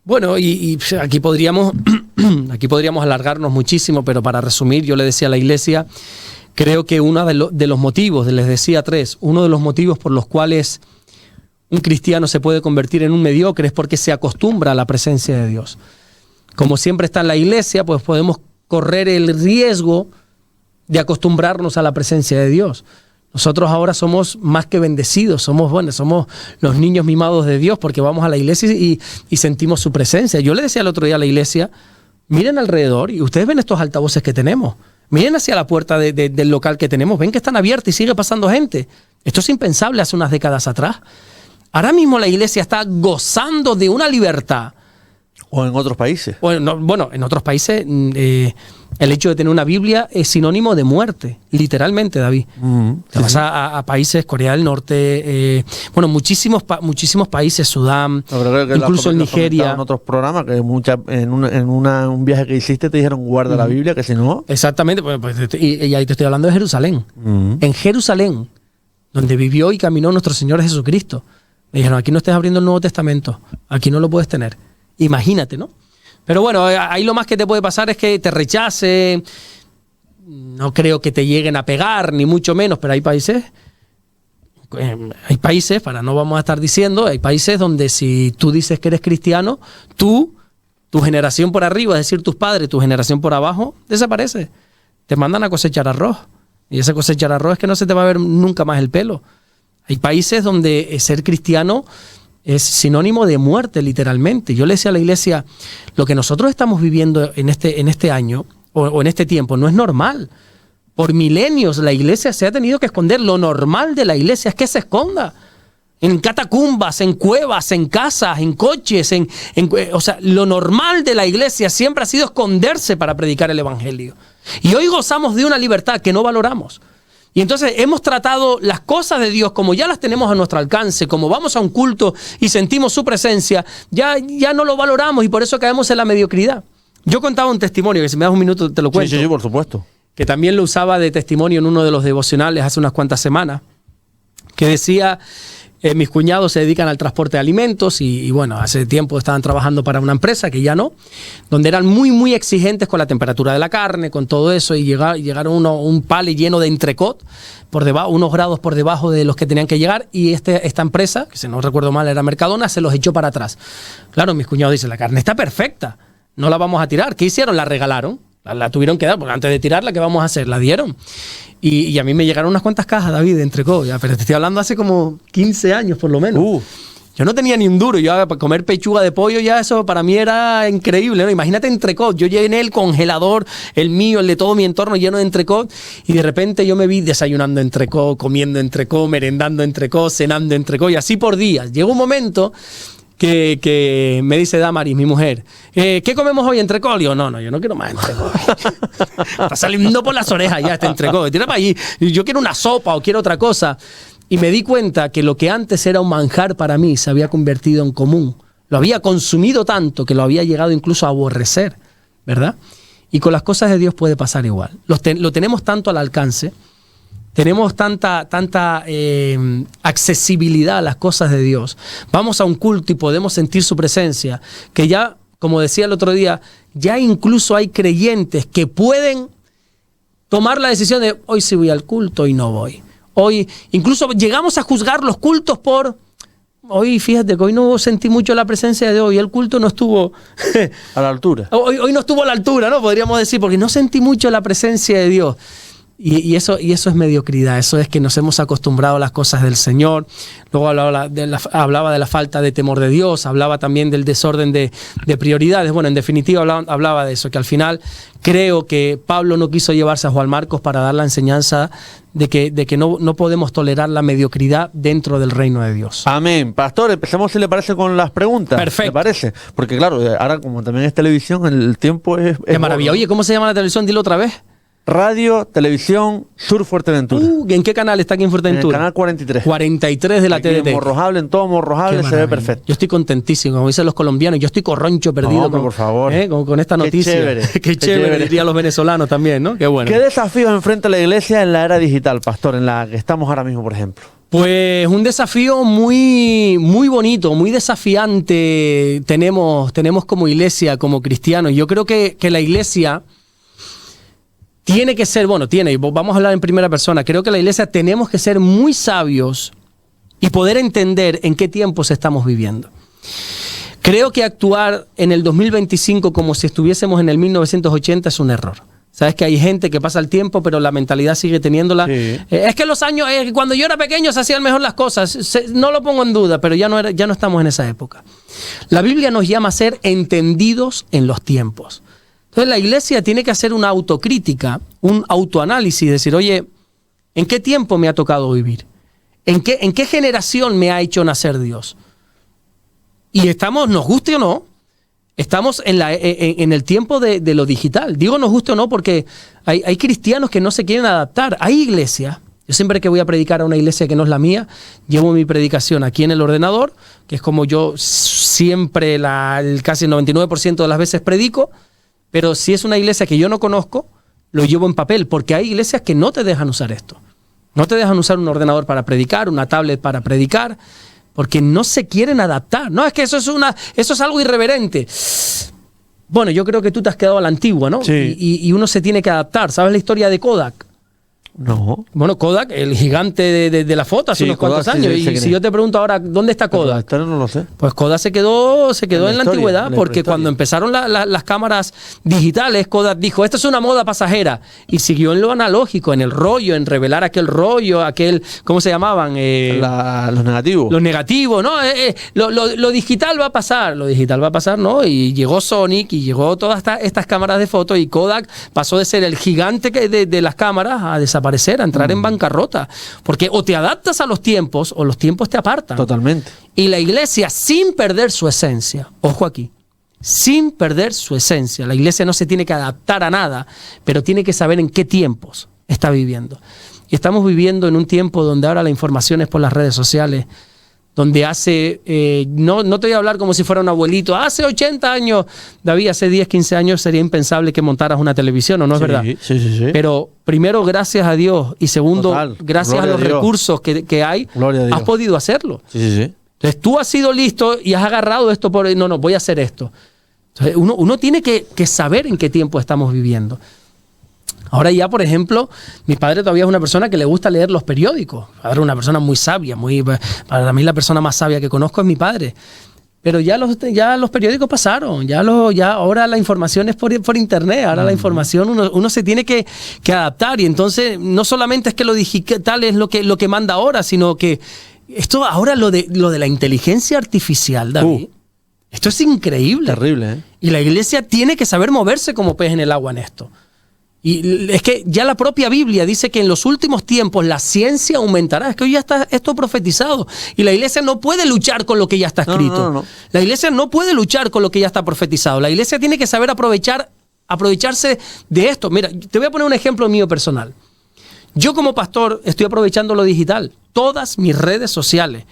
Bueno, y aquí podríamos alargarnos muchísimo, pero para resumir, yo le decía a la iglesia, creo que uno de los motivos, les decía 3, uno de los motivos por los cuales un cristiano se puede convertir en un mediocre es porque se acostumbra a la presencia de Dios. Como siempre está en la iglesia, pues podemos correr el riesgo de acostumbrarnos a la presencia de Dios. Nosotros ahora somos más que bendecidos, somos los niños mimados de Dios porque vamos a la iglesia y sentimos su presencia. Yo le decía el otro día a la iglesia, miren alrededor y ustedes ven estos altavoces que tenemos. Miren hacia la puerta del local que tenemos, ven que están abiertos y sigue pasando gente. Esto es impensable hace unas décadas atrás. Ahora mismo la iglesia está gozando de una libertad. ¿O en otros países? Bueno, en otros países el hecho de tener una Biblia es sinónimo de muerte, literalmente, David. Te vas a países, Corea del Norte, muchísimos países, Sudán, incluso en Nigeria. En otros programas, que en un viaje que hiciste te dijeron guarda la Biblia, que si no... Exactamente, y ahí te estoy hablando de Jerusalén. En Jerusalén, donde vivió y caminó nuestro Señor Jesucristo. Me dijeron, aquí no estés abriendo el Nuevo Testamento, aquí no lo puedes tener. Imagínate, ¿no? Pero bueno, ahí lo más que te puede pasar es que te rechace. No creo que te lleguen a pegar, ni mucho menos, pero hay países, no vamos a estar diciendo, hay países donde si tú dices que eres cristiano, tu generación por arriba, es decir, tus padres, tu generación por abajo, desaparece. Te mandan a cosechar arroz. Y ese cosechar arroz es que no se te va a ver nunca más el pelo. Hay países donde ser cristiano es sinónimo de muerte, literalmente. Yo le decía a la iglesia, lo que nosotros estamos viviendo en este año o en este tiempo no es normal. Por milenios la iglesia se ha tenido que esconder. Lo normal de la iglesia es que se esconda. En catacumbas, en cuevas, en casas, en coches. O sea, lo normal de la iglesia siempre ha sido esconderse para predicar el evangelio. Y hoy gozamos de una libertad que no valoramos. Y entonces hemos tratado las cosas de Dios como ya las tenemos a nuestro alcance, como vamos a un culto y sentimos su presencia, ya no lo valoramos y por eso caemos en la mediocridad. Yo contaba un testimonio, que si me das un minuto te lo cuento. Sí, por supuesto. Que también lo usaba de testimonio en uno de los devocionales hace unas cuantas semanas, que decía, mis cuñados se dedican al transporte de alimentos y bueno, hace tiempo estaban trabajando para una empresa que ya no, donde eran muy, muy exigentes con la temperatura de la carne, con todo eso, y llegaron un pallet lleno de entrecot, por debajo, unos grados por debajo de los que tenían que llegar, y esta empresa, que si no recuerdo mal era Mercadona, se los echó para atrás. Claro, mis cuñados dicen, la carne está perfecta, no la vamos a tirar. ¿Qué hicieron? La regalaron. La tuvieron que dar, porque antes de tirarla, ¿qué vamos a hacer? La dieron. Y a mí me llegaron unas cuantas cajas, David, de entrecot. Pero te estoy hablando hace como 15 años, por lo menos. Yo no tenía ni un duro. Yo para comer pechuga de pollo, ya eso para mí era increíble, ¿no? Imagínate entrecot. Yo llené el congelador, el mío, el de todo mi entorno, lleno de entrecot. Y de repente yo me vi desayunando entrecot, comiendo entrecot, merendando entrecot, cenando entrecot. Y así por días. Llegó un momento que me dice Damaris, mi mujer, ¿qué comemos hoy? ¿Entrecot? Yo no quiero más entrecot. Está saliendo por las orejas ya este entrecot. Tira para allí. Yo quiero una sopa o quiero otra cosa. Y me di cuenta que lo que antes era un manjar para mí se había convertido en común. Lo había consumido tanto que lo había llegado incluso a aborrecer, ¿verdad? Y con las cosas de Dios puede pasar igual. Lo tenemos tanto al alcance. Tenemos tanta accesibilidad a las cosas de Dios. Vamos a un culto y podemos sentir su presencia, que ya, como decía el otro día, ya incluso hay creyentes que pueden tomar la decisión de hoy sí voy al culto, hoy no voy. Hoy incluso llegamos a juzgar los cultos por... Hoy, fíjate que hoy no sentí mucho la presencia de Dios, el culto no estuvo... a la altura. Hoy no estuvo a la altura, ¿no? Podríamos decir, porque no sentí mucho la presencia de Dios. Y eso es mediocridad, eso es que nos hemos acostumbrado a las cosas del Señor. Luego hablaba de la falta de temor de Dios, hablaba también del desorden de prioridades. Bueno, en definitiva hablaba de eso, que al final creo que Pablo no quiso llevarse a Juan Marcos para dar la enseñanza de que no podemos tolerar la mediocridad dentro del reino de Dios. Amén. Pastor, empecemos, si le parece, con las preguntas. Perfecto. ¿Le parece? Porque claro, ahora como también es televisión, el tiempo es Qué maravilla. Oye, ¿cómo se llama la televisión? Dilo otra vez. Radio, Televisión, Sur Fuerteventura. ¿En qué canal está aquí en Fuerteventura? En el canal 43. 43 de la aquí TDT. En Morrojable, en todo Morrojable se ve perfecto. Yo estoy contentísimo, como dicen los colombianos. Yo estoy corroncho perdido por favor. Con esta noticia. Qué chévere, dirían los venezolanos también, ¿no? Qué bueno. ¿Qué desafíos enfrenta la iglesia en la era digital, pastor, en la que estamos ahora mismo, por ejemplo? Pues un desafío muy, muy bonito, muy desafiante tenemos como iglesia, como cristianos. Yo creo que la iglesia tiene que ser, vamos a hablar en primera persona, creo que la iglesia tenemos que ser muy sabios y poder entender en qué tiempos estamos viviendo. Creo que actuar en el 2025 como si estuviésemos en el 1980 es un error. Sabes que hay gente que pasa el tiempo, pero la mentalidad sigue teniéndola. Sí. Es que los años, cuando yo era pequeño se hacían mejor las cosas. No lo pongo en duda, pero ya no estamos en esa época. La Biblia nos llama a ser entendidos en los tiempos. Entonces la iglesia tiene que hacer una autocrítica, un autoanálisis, decir, oye, ¿en qué tiempo me ha tocado vivir? ¿En qué generación me ha hecho nacer Dios? Y estamos, nos guste o no, estamos en el tiempo de lo digital. Digo nos guste o no porque hay cristianos que no se quieren adaptar. Hay iglesias. Yo siempre que voy a predicar a una iglesia que no es la mía, llevo mi predicación aquí en el ordenador, que es como yo siempre casi el 99% de las veces predico, pero si es una iglesia que yo no conozco, lo llevo en papel, porque hay iglesias que no te dejan usar esto. No te dejan usar un ordenador para predicar, una tablet para predicar, porque no se quieren adaptar. No, es que eso es algo irreverente. Bueno, yo creo que tú te has quedado a la antigua, ¿no? Sí. Y uno se tiene que adaptar. ¿Sabes la historia de Kodak? No. Bueno, Kodak, el gigante de la foto hace unos cuantos años. Y si yo te pregunto ahora, ¿dónde está Kodak? No lo sé. Pues Kodak se quedó en la antigüedad, porque cuando empezaron las cámaras digitales, Kodak dijo, esto es una moda pasajera. Y siguió en lo analógico, en el rollo, en revelar aquel rollo, ¿cómo se llamaban? Los negativos. Los negativos, ¿no? Lo digital va a pasar, ¿no? Y llegó Sonic y llegó todas estas cámaras de foto y Kodak pasó de ser el gigante de las cámaras a desaparecer, a entrar en bancarrota. Porque o te adaptas a los tiempos o los tiempos te apartan. Totalmente. Y la iglesia, sin perder su esencia, ojo aquí, sin perder su esencia, la iglesia no se tiene que adaptar a nada, pero tiene que saber en qué tiempos está viviendo. Y estamos viviendo en un tiempo donde ahora la información es por las redes sociales, donde no te voy a hablar como si fuera un abuelito. Hace 80 años, David, hace 10, 15 años sería impensable que montaras una televisión, ¿o no es verdad? Sí. Pero primero, gracias a Dios, y segundo, gracias a los recursos que hay, has podido hacerlo. Sí. Entonces tú has sido listo y has agarrado esto voy a hacer esto. Entonces uno tiene que saber en qué tiempo estamos viviendo. Ahora ya, por ejemplo, mi padre todavía es una persona que le gusta leer los periódicos. Padre, una persona muy sabia, para mí la persona más sabia que conozco es mi padre. Pero ya los periódicos pasaron, ahora la información es por internet, ahora la información uno se tiene que adaptar. Y entonces no solamente es que lo digital es lo que manda ahora, sino que esto ahora lo de la inteligencia artificial, David, esto es increíble. Terrible, ¿eh? Y la iglesia tiene que saber moverse como pez en el agua en esto. Y es que ya la propia Biblia dice que en los últimos tiempos la ciencia aumentará. Es que hoy ya está esto profetizado. Y la iglesia no puede luchar con lo que ya está escrito. No. La iglesia no puede luchar con lo que ya está profetizado. La iglesia tiene que saber aprovecharse de esto. Mira, te voy a poner un ejemplo mío personal. Yo como pastor estoy aprovechando lo digital. Todas mis redes sociales,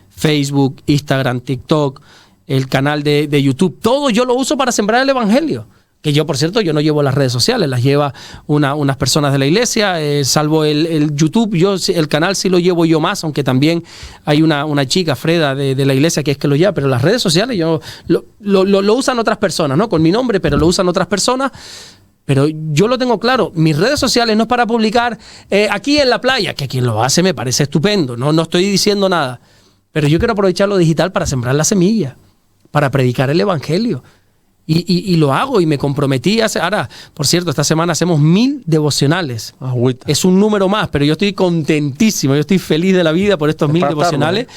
Facebook, Instagram, TikTok, el canal de YouTube, todo yo lo uso para sembrar el evangelio. Que yo, por cierto, yo no llevo las redes sociales, las lleva unas personas de la iglesia, salvo el YouTube, el canal sí lo llevo yo más, aunque también hay una chica, Freda, de la iglesia que es que lo lleva, pero las redes sociales lo usan otras personas, ¿no? Con mi nombre, pero lo usan otras personas. Pero yo lo tengo claro, mis redes sociales no es para publicar aquí en la playa, que quien lo hace me parece estupendo, no estoy diciendo nada, pero yo quiero aprovechar lo digital para sembrar la semilla, para predicar el evangelio. Y lo hago y me comprometí ahora, por cierto, esta semana hacemos 1000 devocionales. Agüita. Es un número más, pero yo estoy contentísimo, yo estoy feliz de la vida por estos 1000 devocionales.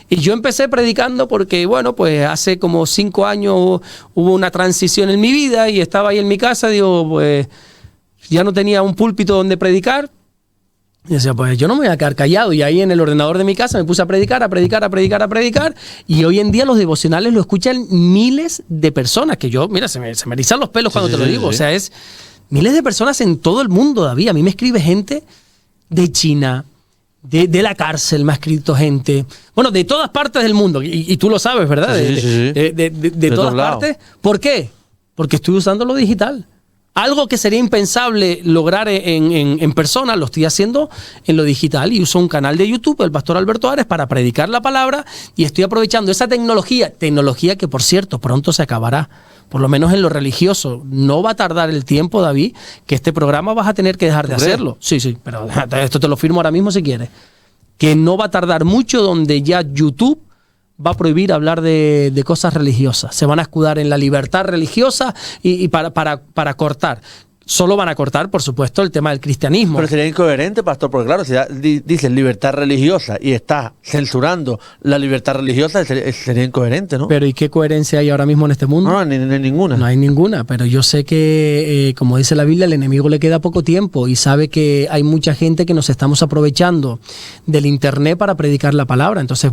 Y yo empecé predicando porque, bueno, pues hace como 5 años hubo una transición en mi vida y estaba ahí en mi casa, digo, pues ya no tenía un púlpito donde predicar. Y decía, pues yo no me voy a quedar callado. Y ahí en el ordenador de mi casa me puse a predicar. Y hoy en día los devocionales lo escuchan miles de personas. Que yo, mira, se me erizan los pelos cuando te lo digo. Sí. O sea, es miles de personas en todo el mundo, David. A mí me escribe gente de China, de la cárcel me ha escrito gente. Bueno, de todas partes del mundo. Y tú lo sabes, ¿verdad? Sí. De todas partes. ¿Por qué? Porque estoy usando lo digital. Algo que sería impensable lograr en persona, lo estoy haciendo en lo digital y uso un canal de YouTube, el Pastor Alberto Ares, para predicar la palabra y estoy aprovechando esa tecnología que por cierto pronto se acabará, por lo menos en lo religioso. No va a tardar el tiempo, David, que este programa vas a tener que dejar de hacerlo. Sí, pero esto te lo firmo ahora mismo si quieres. Que no va a tardar mucho donde ya YouTube va a prohibir hablar de cosas religiosas. Se van a escudar en la libertad religiosa y para cortar. Solo van a cortar, por supuesto, el tema del cristianismo. Pero sería incoherente, pastor, porque claro, si dices libertad religiosa y estás censurando la libertad religiosa, sería incoherente, ¿no? Pero ¿y qué coherencia hay ahora mismo en este mundo? No, ni ninguna. No hay ninguna, pero yo sé que, como dice la Biblia, al enemigo le queda poco tiempo y sabe que hay mucha gente que nos estamos aprovechando del internet para predicar la palabra. Entonces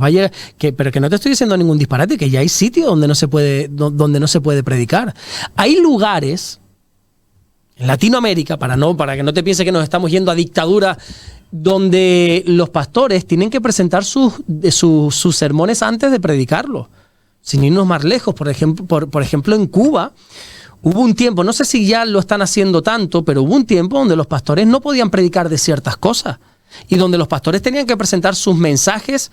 pero que no te estoy diciendo ningún disparate, que ya hay sitios donde no se puede predicar. Hay lugares en Latinoamérica, para que no te pienses que nos estamos yendo a dictadura, donde los pastores tienen que presentar sus sermones antes de predicarlos, sin irnos más lejos. Por ejemplo, en Cuba hubo un tiempo, no sé si ya lo están haciendo tanto, pero hubo un tiempo donde los pastores no podían predicar de ciertas cosas y donde los pastores tenían que presentar sus mensajes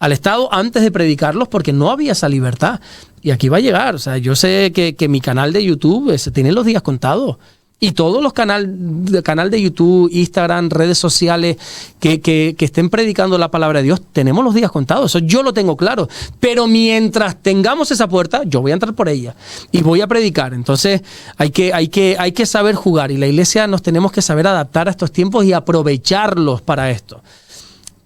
al Estado antes de predicarlos porque no había esa libertad. Y aquí va a llegar. O sea, yo sé que mi canal de YouTube tiene los días contados. Y todos los canal de YouTube, Instagram, redes sociales que estén predicando la palabra de Dios, tenemos los días contados. Eso yo lo tengo claro. Pero mientras tengamos esa puerta, yo voy a entrar por ella y voy a predicar. Entonces hay que saber jugar y la iglesia nos tenemos que saber adaptar a estos tiempos y aprovecharlos para esto.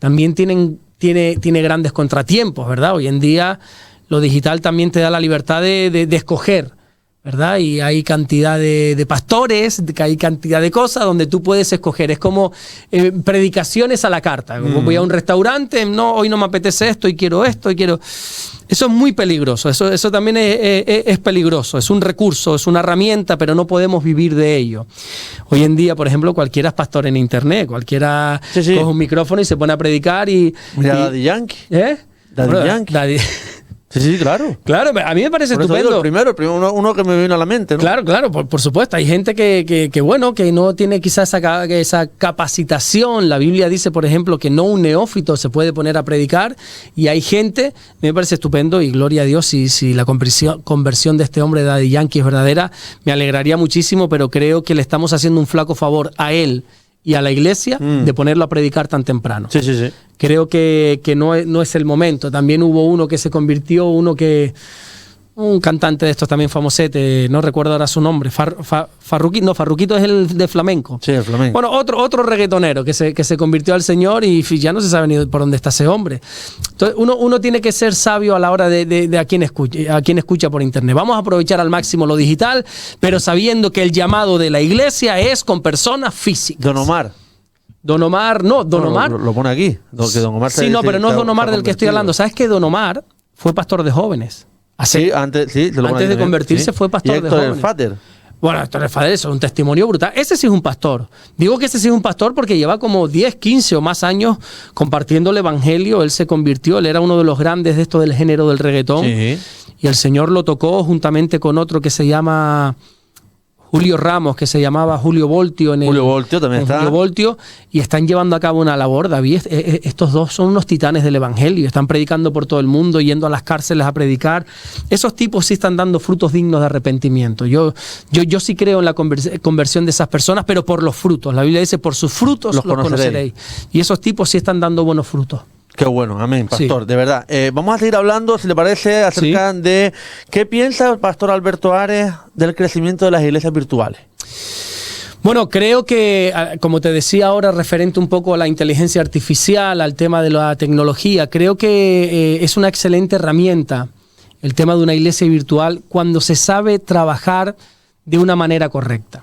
También tiene grandes contratiempos, ¿verdad? Hoy en día lo digital también te da la libertad de escoger, ¿verdad? Y hay cantidad de pastores, hay cantidad de cosas donde tú puedes escoger. Es como predicaciones a la carta. Voy a un restaurante, no, hoy no me apetece esto y quiero esto y quiero... Eso es muy peligroso, eso también es peligroso, es un recurso, es una herramienta, pero no podemos vivir de ello. Hoy en día, por ejemplo, cualquiera es pastor en internet, cualquiera coge un micrófono y se pone a predicar y... Mira, Daddy Yankee. Daddy Yankee. Sí, claro. Claro, a mí me parece estupendo. Digo, el primero uno que me vino a la mente, ¿no? Claro, por supuesto. Hay gente que no tiene quizás esa capacitación. La Biblia dice, por ejemplo, que no un neófito se puede poner a predicar. Y hay gente, me parece estupendo, y gloria a Dios, si la conversión de este hombre de Daddy Yankee es verdadera, me alegraría muchísimo, pero creo que le estamos haciendo un flaco favor a él y a la iglesia de ponerlo a predicar tan temprano. Sí. Creo que no es el momento. También hubo uno que se convirtió, un cantante de estos también famosete, no recuerdo ahora su nombre, Farruquito es el de flamenco. Sí, el flamenco. Bueno, otro reggaetonero que se convirtió al Señor y ya no se sabe ni por dónde está ese hombre. Entonces uno tiene que ser sabio a la hora de a quien escucha por internet. Vamos a aprovechar al máximo lo digital, pero sabiendo que el llamado de la iglesia es con personas físicas. Don Omar. Don Omar. Lo pone aquí. Don Omar sí, no, pero no es Don Omar del que estoy hablando. ¿Sabes que Don Omar fue pastor de jóvenes? Antes de convertirse fue pastor de jóvenes. Fader. Bueno, Héctor el Fader es un testimonio brutal. Ese sí es un pastor. Digo que ese sí es un pastor porque lleva como 10, 15 o más años compartiendo el evangelio. Él se convirtió, él era uno de los grandes de esto del género del reggaetón. Sí. Y el Señor lo tocó juntamente con otro que se llama Julio Ramos, que se llamaba Julio Voltio. Julio Voltio también está. Julio Voltio, y están llevando a cabo una labor, David. Estos dos son unos titanes del evangelio, están predicando por todo el mundo, yendo a las cárceles a predicar. Esos tipos sí están dando frutos dignos de arrepentimiento. Yo sí creo en la conversión de esas personas, pero por los frutos. La Biblia dice, por sus frutos los conoceréis. Y esos tipos sí están dando buenos frutos. Qué bueno, amén, pastor, sí. De verdad. Vamos a seguir hablando, si le parece, acerca de qué piensa el pastor Alberto Ares del crecimiento de las iglesias virtuales. Bueno, creo que, como te decía ahora, referente un poco a la inteligencia artificial, al tema de la tecnología, creo que es una excelente herramienta el tema de una iglesia virtual cuando se sabe trabajar de una manera correcta.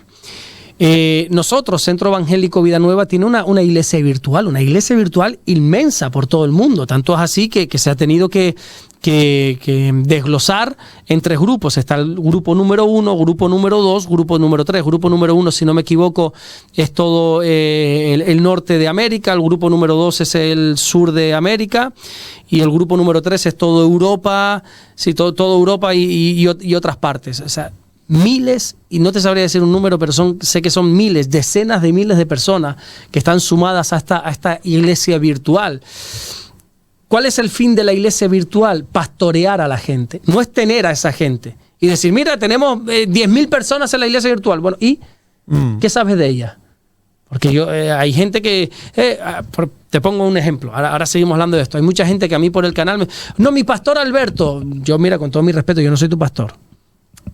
Nosotros, Centro Evangélico Vida Nueva, tiene una iglesia virtual inmensa por todo el mundo. Tanto es así que se ha tenido que desglosar en 3 grupos. Está el grupo número 1, grupo número 2, grupo número 3. Grupo número 1, si no me equivoco, es todo el norte de América. El grupo número 2 es el sur de América. Y el grupo número 3 es todo Europa, sí, todo Europa y otras partes. O sea, miles, y no te sabría decir un número, pero sé que son miles, decenas de miles de personas que están sumadas a esta iglesia virtual. ¿Cuál es el fin de la iglesia virtual? Pastorear a la gente. No es tener a esa gente y decir, mira, tenemos 10.000 personas en la iglesia virtual. Bueno, ¿y qué sabes de ella? Porque hay gente que... te pongo un ejemplo. Ahora seguimos hablando de esto. Hay mucha gente que a mí por el canal... No, mi pastor Alberto. Yo, mira, con todo mi respeto, yo no soy tu pastor.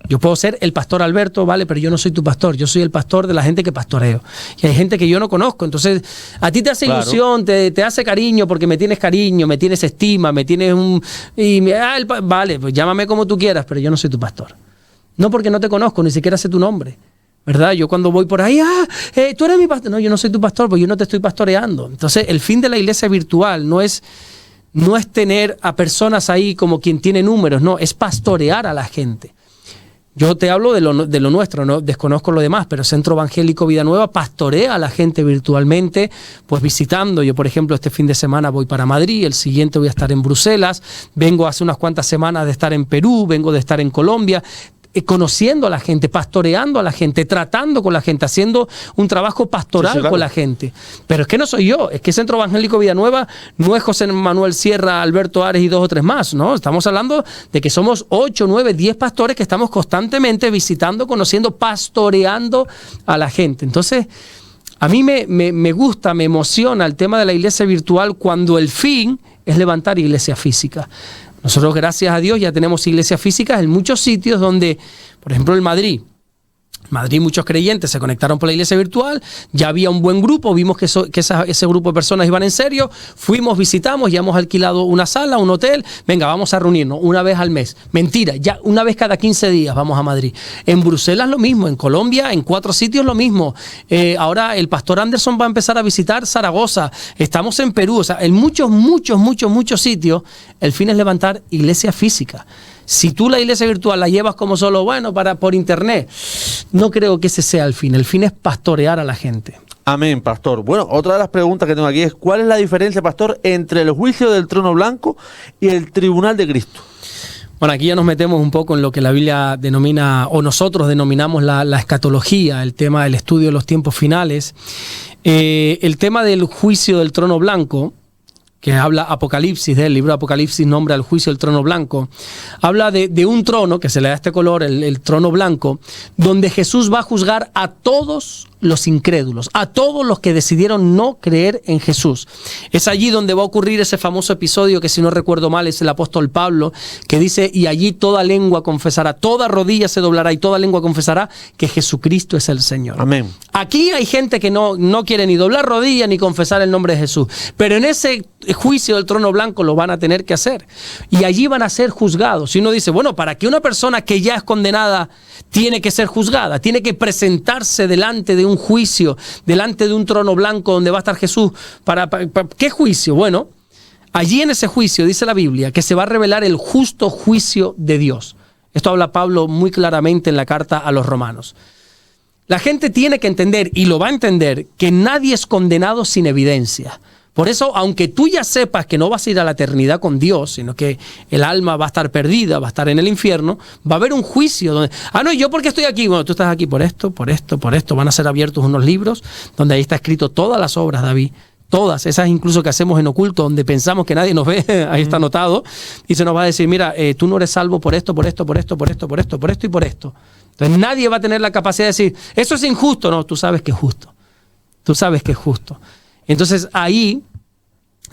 Yo puedo ser el pastor Alberto, ¿vale? Pero yo no soy tu pastor. Yo soy el pastor de la gente que pastoreo. Y hay gente que yo no conozco. Entonces, a ti te hace ilusión, te hace cariño porque me tienes cariño, me tienes estima, me tienes un... vale, pues llámame como tú quieras, pero yo no soy tu pastor. No porque no te conozco, ni siquiera sé tu nombre. ¿Verdad? Yo cuando voy por ahí, tú eres mi pastor. No, yo no soy tu pastor porque yo no te estoy pastoreando. Entonces, el fin de la iglesia virtual no es tener a personas ahí como quien tiene números, no, es pastorear a la gente. Yo te hablo de lo nuestro, no desconozco lo demás, pero Centro Evangélico Vida Nueva pastorea a la gente virtualmente, pues visitando. Yo, por ejemplo, este fin de semana voy para Madrid, el siguiente voy a estar en Bruselas, vengo hace unas cuantas semanas de estar en Perú, vengo de estar en Colombia, conociendo a la gente, pastoreando a la gente, tratando con la gente, haciendo un trabajo pastoral, sí, claro, con la gente. Pero es que no soy yo, es que Centro Evangélico Vida Nueva no es José Manuel Sierra, Alberto Ares y 2 o 3 más, ¿no? Estamos hablando de que somos 8, 9, 10 pastores que estamos constantemente visitando, conociendo, pastoreando a la gente. Entonces, a mí me gusta, me emociona el tema de la iglesia virtual cuando el fin es levantar iglesia física. Nosotros, gracias a Dios, ya tenemos iglesias físicas en muchos sitios donde, por ejemplo, en Madrid, muchos creyentes se conectaron por la iglesia virtual, ya había un buen grupo, vimos que ese grupo de personas iban en serio, fuimos, visitamos, ya hemos alquilado una sala, un hotel, venga, vamos a reunirnos una vez al mes. Mentira, ya una vez cada 15 días vamos a Madrid. En Bruselas lo mismo, en Colombia, en 4 sitios lo mismo. Ahora el pastor Anderson va a empezar a visitar Zaragoza, estamos en Perú, o sea, en muchos sitios, el fin es levantar iglesia física. Si tú la iglesia virtual la llevas como solo, por internet, no creo que ese sea el fin. El fin es pastorear a la gente. Amén, pastor. Bueno, otra de las preguntas que tengo aquí es, ¿cuál es la diferencia, pastor, entre el juicio del trono blanco y el tribunal de Cristo? Bueno, aquí ya nos metemos un poco en lo que la Biblia denomina, o nosotros denominamos la escatología, el tema del estudio de los tiempos finales. El tema del juicio del trono blanco, que habla Apocalipsis, del libro de Apocalipsis nombra el juicio del trono blanco, habla de un trono, que se le da este color, el trono blanco, donde Jesús va a juzgar a todos los incrédulos, a todos los que decidieron no creer en Jesús. Es allí donde va a ocurrir ese famoso episodio que, si no recuerdo mal, es el apóstol Pablo, que dice, y allí toda lengua confesará, toda rodilla se doblará y toda lengua confesará que Jesucristo es el Señor. Amén. Aquí hay gente que no quiere ni doblar rodilla ni confesar el nombre de Jesús, pero en ese juicio del trono blanco lo van a tener que hacer y allí van a ser juzgados. Y uno dice, bueno, para que una persona que ya es condenada tiene que ser juzgada, tiene que presentarse delante de un juicio, delante de un trono blanco donde va a estar Jesús, ¿para qué juicio? Bueno, allí en ese juicio dice la Biblia que se va a revelar el justo juicio de Dios. Esto habla Pablo muy claramente en la carta a los romanos. La gente tiene que entender, y lo va a entender, que nadie es condenado sin evidencia. Por eso, aunque tú ya sepas que no vas a ir a la eternidad con Dios, sino que el alma va a estar perdida, va a estar en el infierno, va a haber un juicio donde, no, ¿yo por qué estoy aquí? Bueno, tú estás aquí por esto. Van a ser abiertos unos libros donde ahí está escrito todas las obras, David. Todas, esas incluso que hacemos en oculto, donde pensamos que nadie nos ve, ahí está anotado, y se nos va a decir, mira, tú no eres salvo por esto y por esto. Entonces nadie va a tener la capacidad de decir, eso es injusto. No, tú sabes que es justo. Tú sabes que es justo. Entonces ahí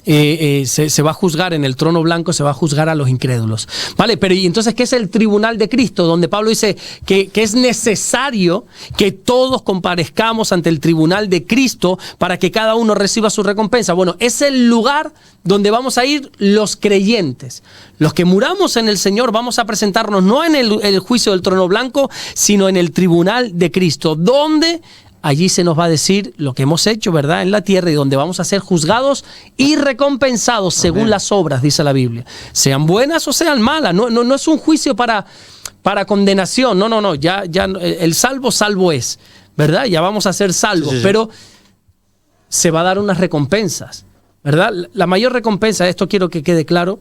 se va a juzgar en el trono blanco, se va a juzgar a los incrédulos. ¿Vale? Pero ¿y entonces qué es el tribunal de Cristo? Donde Pablo dice que es necesario que todos comparezcamos ante el tribunal de Cristo para que cada uno reciba su recompensa. Bueno, es el lugar donde vamos a ir los creyentes. Los que muramos en el Señor vamos a presentarnos no en el juicio del trono blanco, sino en el tribunal de Cristo, donde allí se nos va a decir lo que hemos hecho, ¿verdad?, en la tierra, y donde vamos a ser juzgados y recompensados según Amén. Las obras, dice la Biblia. Sean buenas o sean malas. No es un juicio para condenación. No. Ya el salvo es, ¿verdad? Ya vamos a ser salvos. Sí. Pero se va a dar unas recompensas, ¿verdad? La mayor recompensa, esto quiero que quede claro,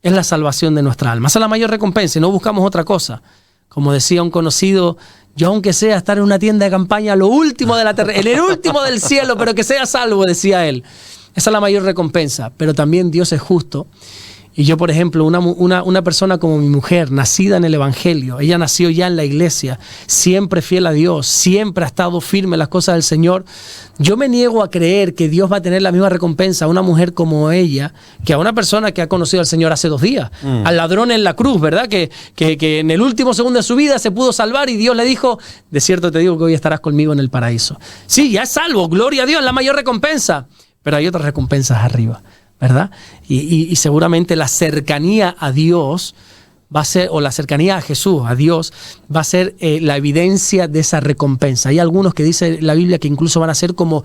es la salvación de nuestra alma. Esa es la mayor recompensa y no buscamos otra cosa. Como decía un conocido, yo aunque sea estar en una tienda de campaña, lo último de la tierra, en el último del cielo, pero que sea salvo, decía él. Esa es la mayor recompensa, pero también Dios es justo. Y yo, por ejemplo, una persona como mi mujer, nacida en el Evangelio, ella nació ya en la iglesia, siempre fiel a Dios, siempre ha estado firme en las cosas del Señor. Yo me niego a creer que Dios va a tener la misma recompensa a una mujer como ella que a una persona que ha conocido al Señor hace 2 días, al ladrón en la cruz, ¿verdad? Que en el último segundo de su vida se pudo salvar y Dios le dijo, de cierto te digo que hoy estarás conmigo en el paraíso. Sí, ya es salvo, gloria a Dios, la mayor recompensa, pero hay otras recompensas arriba, ¿verdad? Y seguramente la cercanía a Dios va a ser, o la cercanía a Jesús, a Dios, va a ser la evidencia de esa recompensa. Hay algunos que dice la Biblia que incluso van a ser como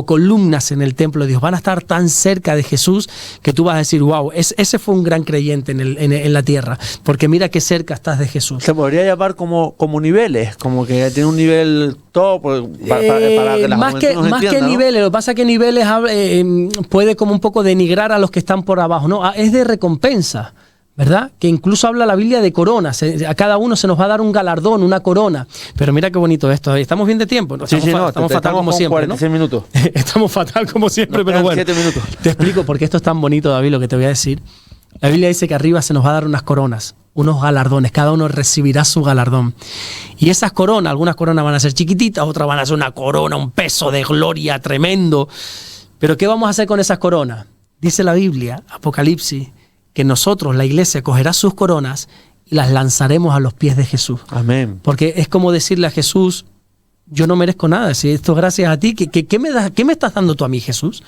columnas en el templo de Dios. Van a estar tan cerca de Jesús que tú vas a decir, wow, ese fue un gran creyente en la tierra, porque mira qué cerca estás de Jesús. Se podría llamar como niveles, como que tiene un nivel top para que la más que entienda, ¿no? niveles, lo que pasa es que niveles puede como un poco denigrar a los que están por abajo. No, es de recompensa, ¿verdad? Que incluso habla la Biblia de coronas. A cada uno se nos va a dar un galardón, una corona. Pero mira qué bonito esto. Estamos bien de tiempo. Estamos fatal como siempre, 46 minutos. Estamos fatal como siempre, pero bueno. 7 minutos. Te explico por qué esto es tan bonito, David, lo que te voy a decir. La Biblia dice que arriba se nos va a dar unas coronas, unos galardones. Cada uno recibirá su galardón. Y esas coronas, algunas coronas van a ser chiquititas, otras van a ser una corona, un peso de gloria tremendo. Pero ¿qué vamos a hacer con esas coronas? Dice la Biblia, Apocalipsis, que nosotros, la iglesia, cogerá sus coronas y las lanzaremos a los pies de Jesús. Amén. Porque es como decirle a Jesús, yo no merezco nada, si esto es gracias a ti, ¿qué me estás dando tú a mí, Jesús?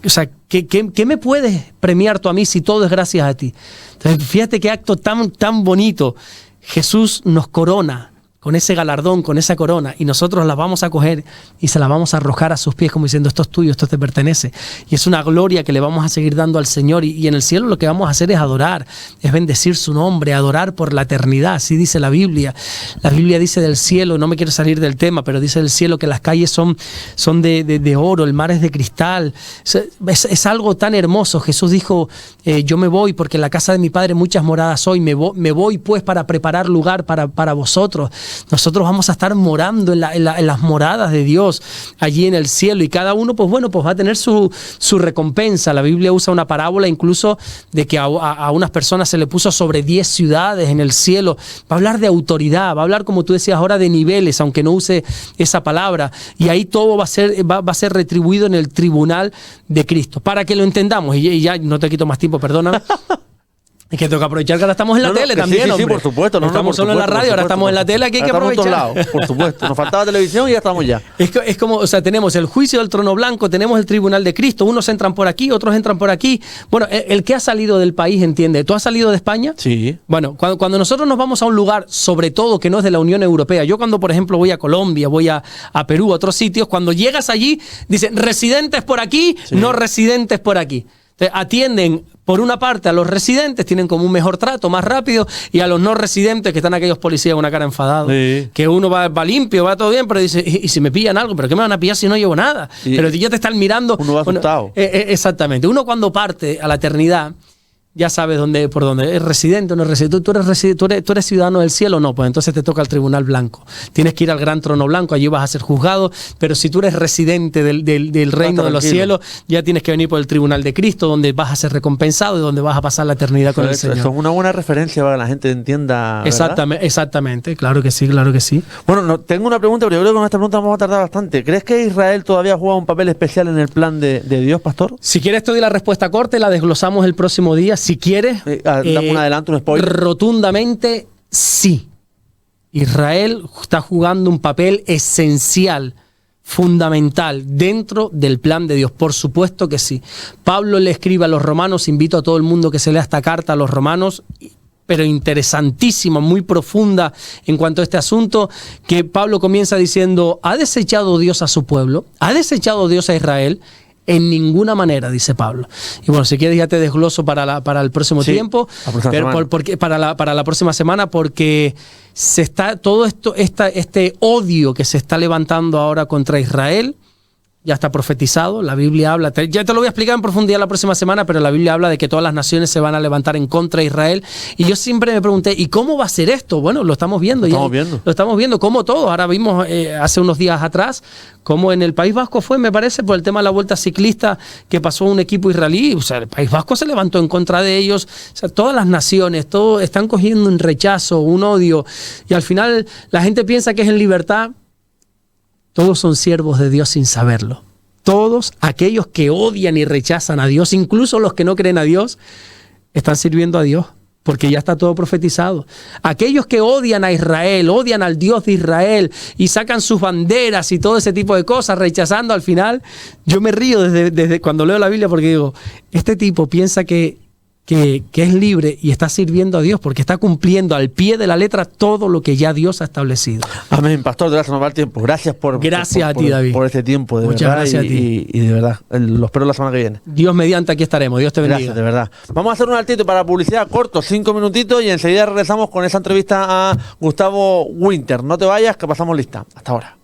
O sea, ¿qué me puedes premiar tú a mí si todo es gracias a ti? Entonces, fíjate qué acto tan bonito. Jesús nos corona con ese galardón, con esa corona, y nosotros la vamos a coger y se la vamos a arrojar a sus pies como diciendo, esto es tuyo, esto te pertenece. Y es una gloria que le vamos a seguir dando al Señor, y en el cielo lo que vamos a hacer es adorar, es bendecir su nombre, adorar por la eternidad. Así dice la Biblia. La Biblia dice del cielo, no me quiero salir del tema, pero dice del cielo que las calles son de oro, el mar es de cristal. Es algo tan hermoso. Jesús dijo, yo me voy porque en la casa de mi Padre muchas moradas hoy, me voy pues para preparar lugar para vosotros. Nosotros vamos a estar morando en las moradas de Dios allí en el cielo, y cada uno pues va a tener su recompensa. La Biblia usa una parábola incluso de que a unas personas se le puso sobre 10 ciudades en el cielo. Va a hablar de autoridad, va a hablar, como tú decías ahora, de niveles, aunque no use esa palabra, y ahí todo va a ser retribuido en el tribunal de Cristo, para que lo entendamos. Y ya no te quito más tiempo, perdóname. Es que tengo que aprovechar que ahora estamos en la tele también, sí, hombre. Sí, por supuesto. No estamos solo en la radio, ahora estamos en la tele, aquí hay que aprovechar. Estamos en todos lados, por supuesto. Nos faltaba televisión y ya estamos ya. Es como, o sea, tenemos el juicio del trono blanco, tenemos el tribunal de Cristo, unos entran por aquí, otros entran por aquí. Bueno, el que ha salido del país entiende. ¿Tú has salido de España? Sí. Bueno, cuando nosotros nos vamos a un lugar, sobre todo que no es de la Unión Europea, yo cuando, por ejemplo, voy a Colombia, voy a Perú, a otros sitios, cuando llegas allí, dicen residentes por aquí, sí. No residentes por aquí. Te atienden por una parte a los residentes, tienen como un mejor trato, más rápido, y a los no residentes, que están aquellos policías con una cara enfadada, sí. Que uno va limpio, va todo bien, pero dice, ¿y si me pillan algo? ¿Pero qué me van a pillar si no llevo nada? Sí. Pero ya te están mirando. Uno va asustado. Exactamente. Uno cuando parte a la eternidad, ya sabes por dónde. ¿Es residente o no es residente? ¿Tú eres ciudadano del cielo? No, pues entonces te toca el tribunal blanco. Tienes que ir al gran trono blanco, allí vas a ser juzgado, pero si tú eres residente del reino de los cielos, ya tienes que venir por el tribunal de Cristo, donde vas a ser recompensado y donde vas a pasar la eternidad con el Señor. Eso es una buena referencia para que la gente entienda, ¿verdad? Exactamente, claro que sí. Bueno, tengo una pregunta, pero yo creo que con esta pregunta vamos a tardar bastante. ¿Crees que Israel todavía juega un papel especial en el plan de Dios, pastor? Si quieres te doy la respuesta corta y la desglosamos el próximo día. Si quieres, dame un adelanto, un spoiler. Rotundamente sí. Israel está jugando un papel esencial, fundamental, dentro del plan de Dios. Por supuesto que sí. Pablo le escribe a los romanos, invito a todo el mundo que se lea esta carta a los romanos, pero interesantísima, muy profunda en cuanto a este asunto, que Pablo comienza diciendo, ¿ha desechado Dios a su pueblo? ¿Ha desechado Dios a Israel? En ninguna manera, dice Pablo. Y bueno, si quieres ya te desgloso para el próximo tiempo, porque para la próxima semana, porque se está todo este odio que se está levantando ahora contra Israel, ya está profetizado, la Biblia habla, ya te lo voy a explicar en profundidad la próxima semana, pero la Biblia habla de que todas las naciones se van a levantar en contra de Israel. Y yo siempre me pregunté, ¿y cómo va a ser esto? Bueno, lo estamos viendo. Lo estamos viendo, como todo. Ahora vimos hace unos días atrás, como en el País Vasco fue, me parece, por el tema de la vuelta ciclista que pasó un equipo israelí. O sea, el País Vasco se levantó en contra de ellos. O sea, todas las naciones, todo están cogiendo un rechazo, un odio. Y al final la gente piensa que es en libertad. Todos son siervos de Dios sin saberlo. Todos aquellos que odian y rechazan a Dios, incluso los que no creen a Dios, están sirviendo a Dios, porque ya está todo profetizado. Aquellos que odian a Israel, odian al Dios de Israel y sacan sus banderas y todo ese tipo de cosas, rechazando al final, yo me río desde cuando leo la Biblia porque digo, este tipo piensa que es libre y está sirviendo a Dios porque está cumpliendo al pie de la letra todo lo que ya Dios ha establecido. Amén, pastor, gracias por el tiempo. Gracias a ti, David. Por este tiempo, de Muchas verdad. Gracias a ti. Y de verdad, los espero la semana que viene. Dios mediante, aquí estaremos. Dios te bendiga. Gracias, de verdad. Vamos a hacer un altito para publicidad corto, 5 minutitos, y enseguida regresamos con esa entrevista a Gustavo Winter. No te vayas, que pasamos lista. Hasta ahora.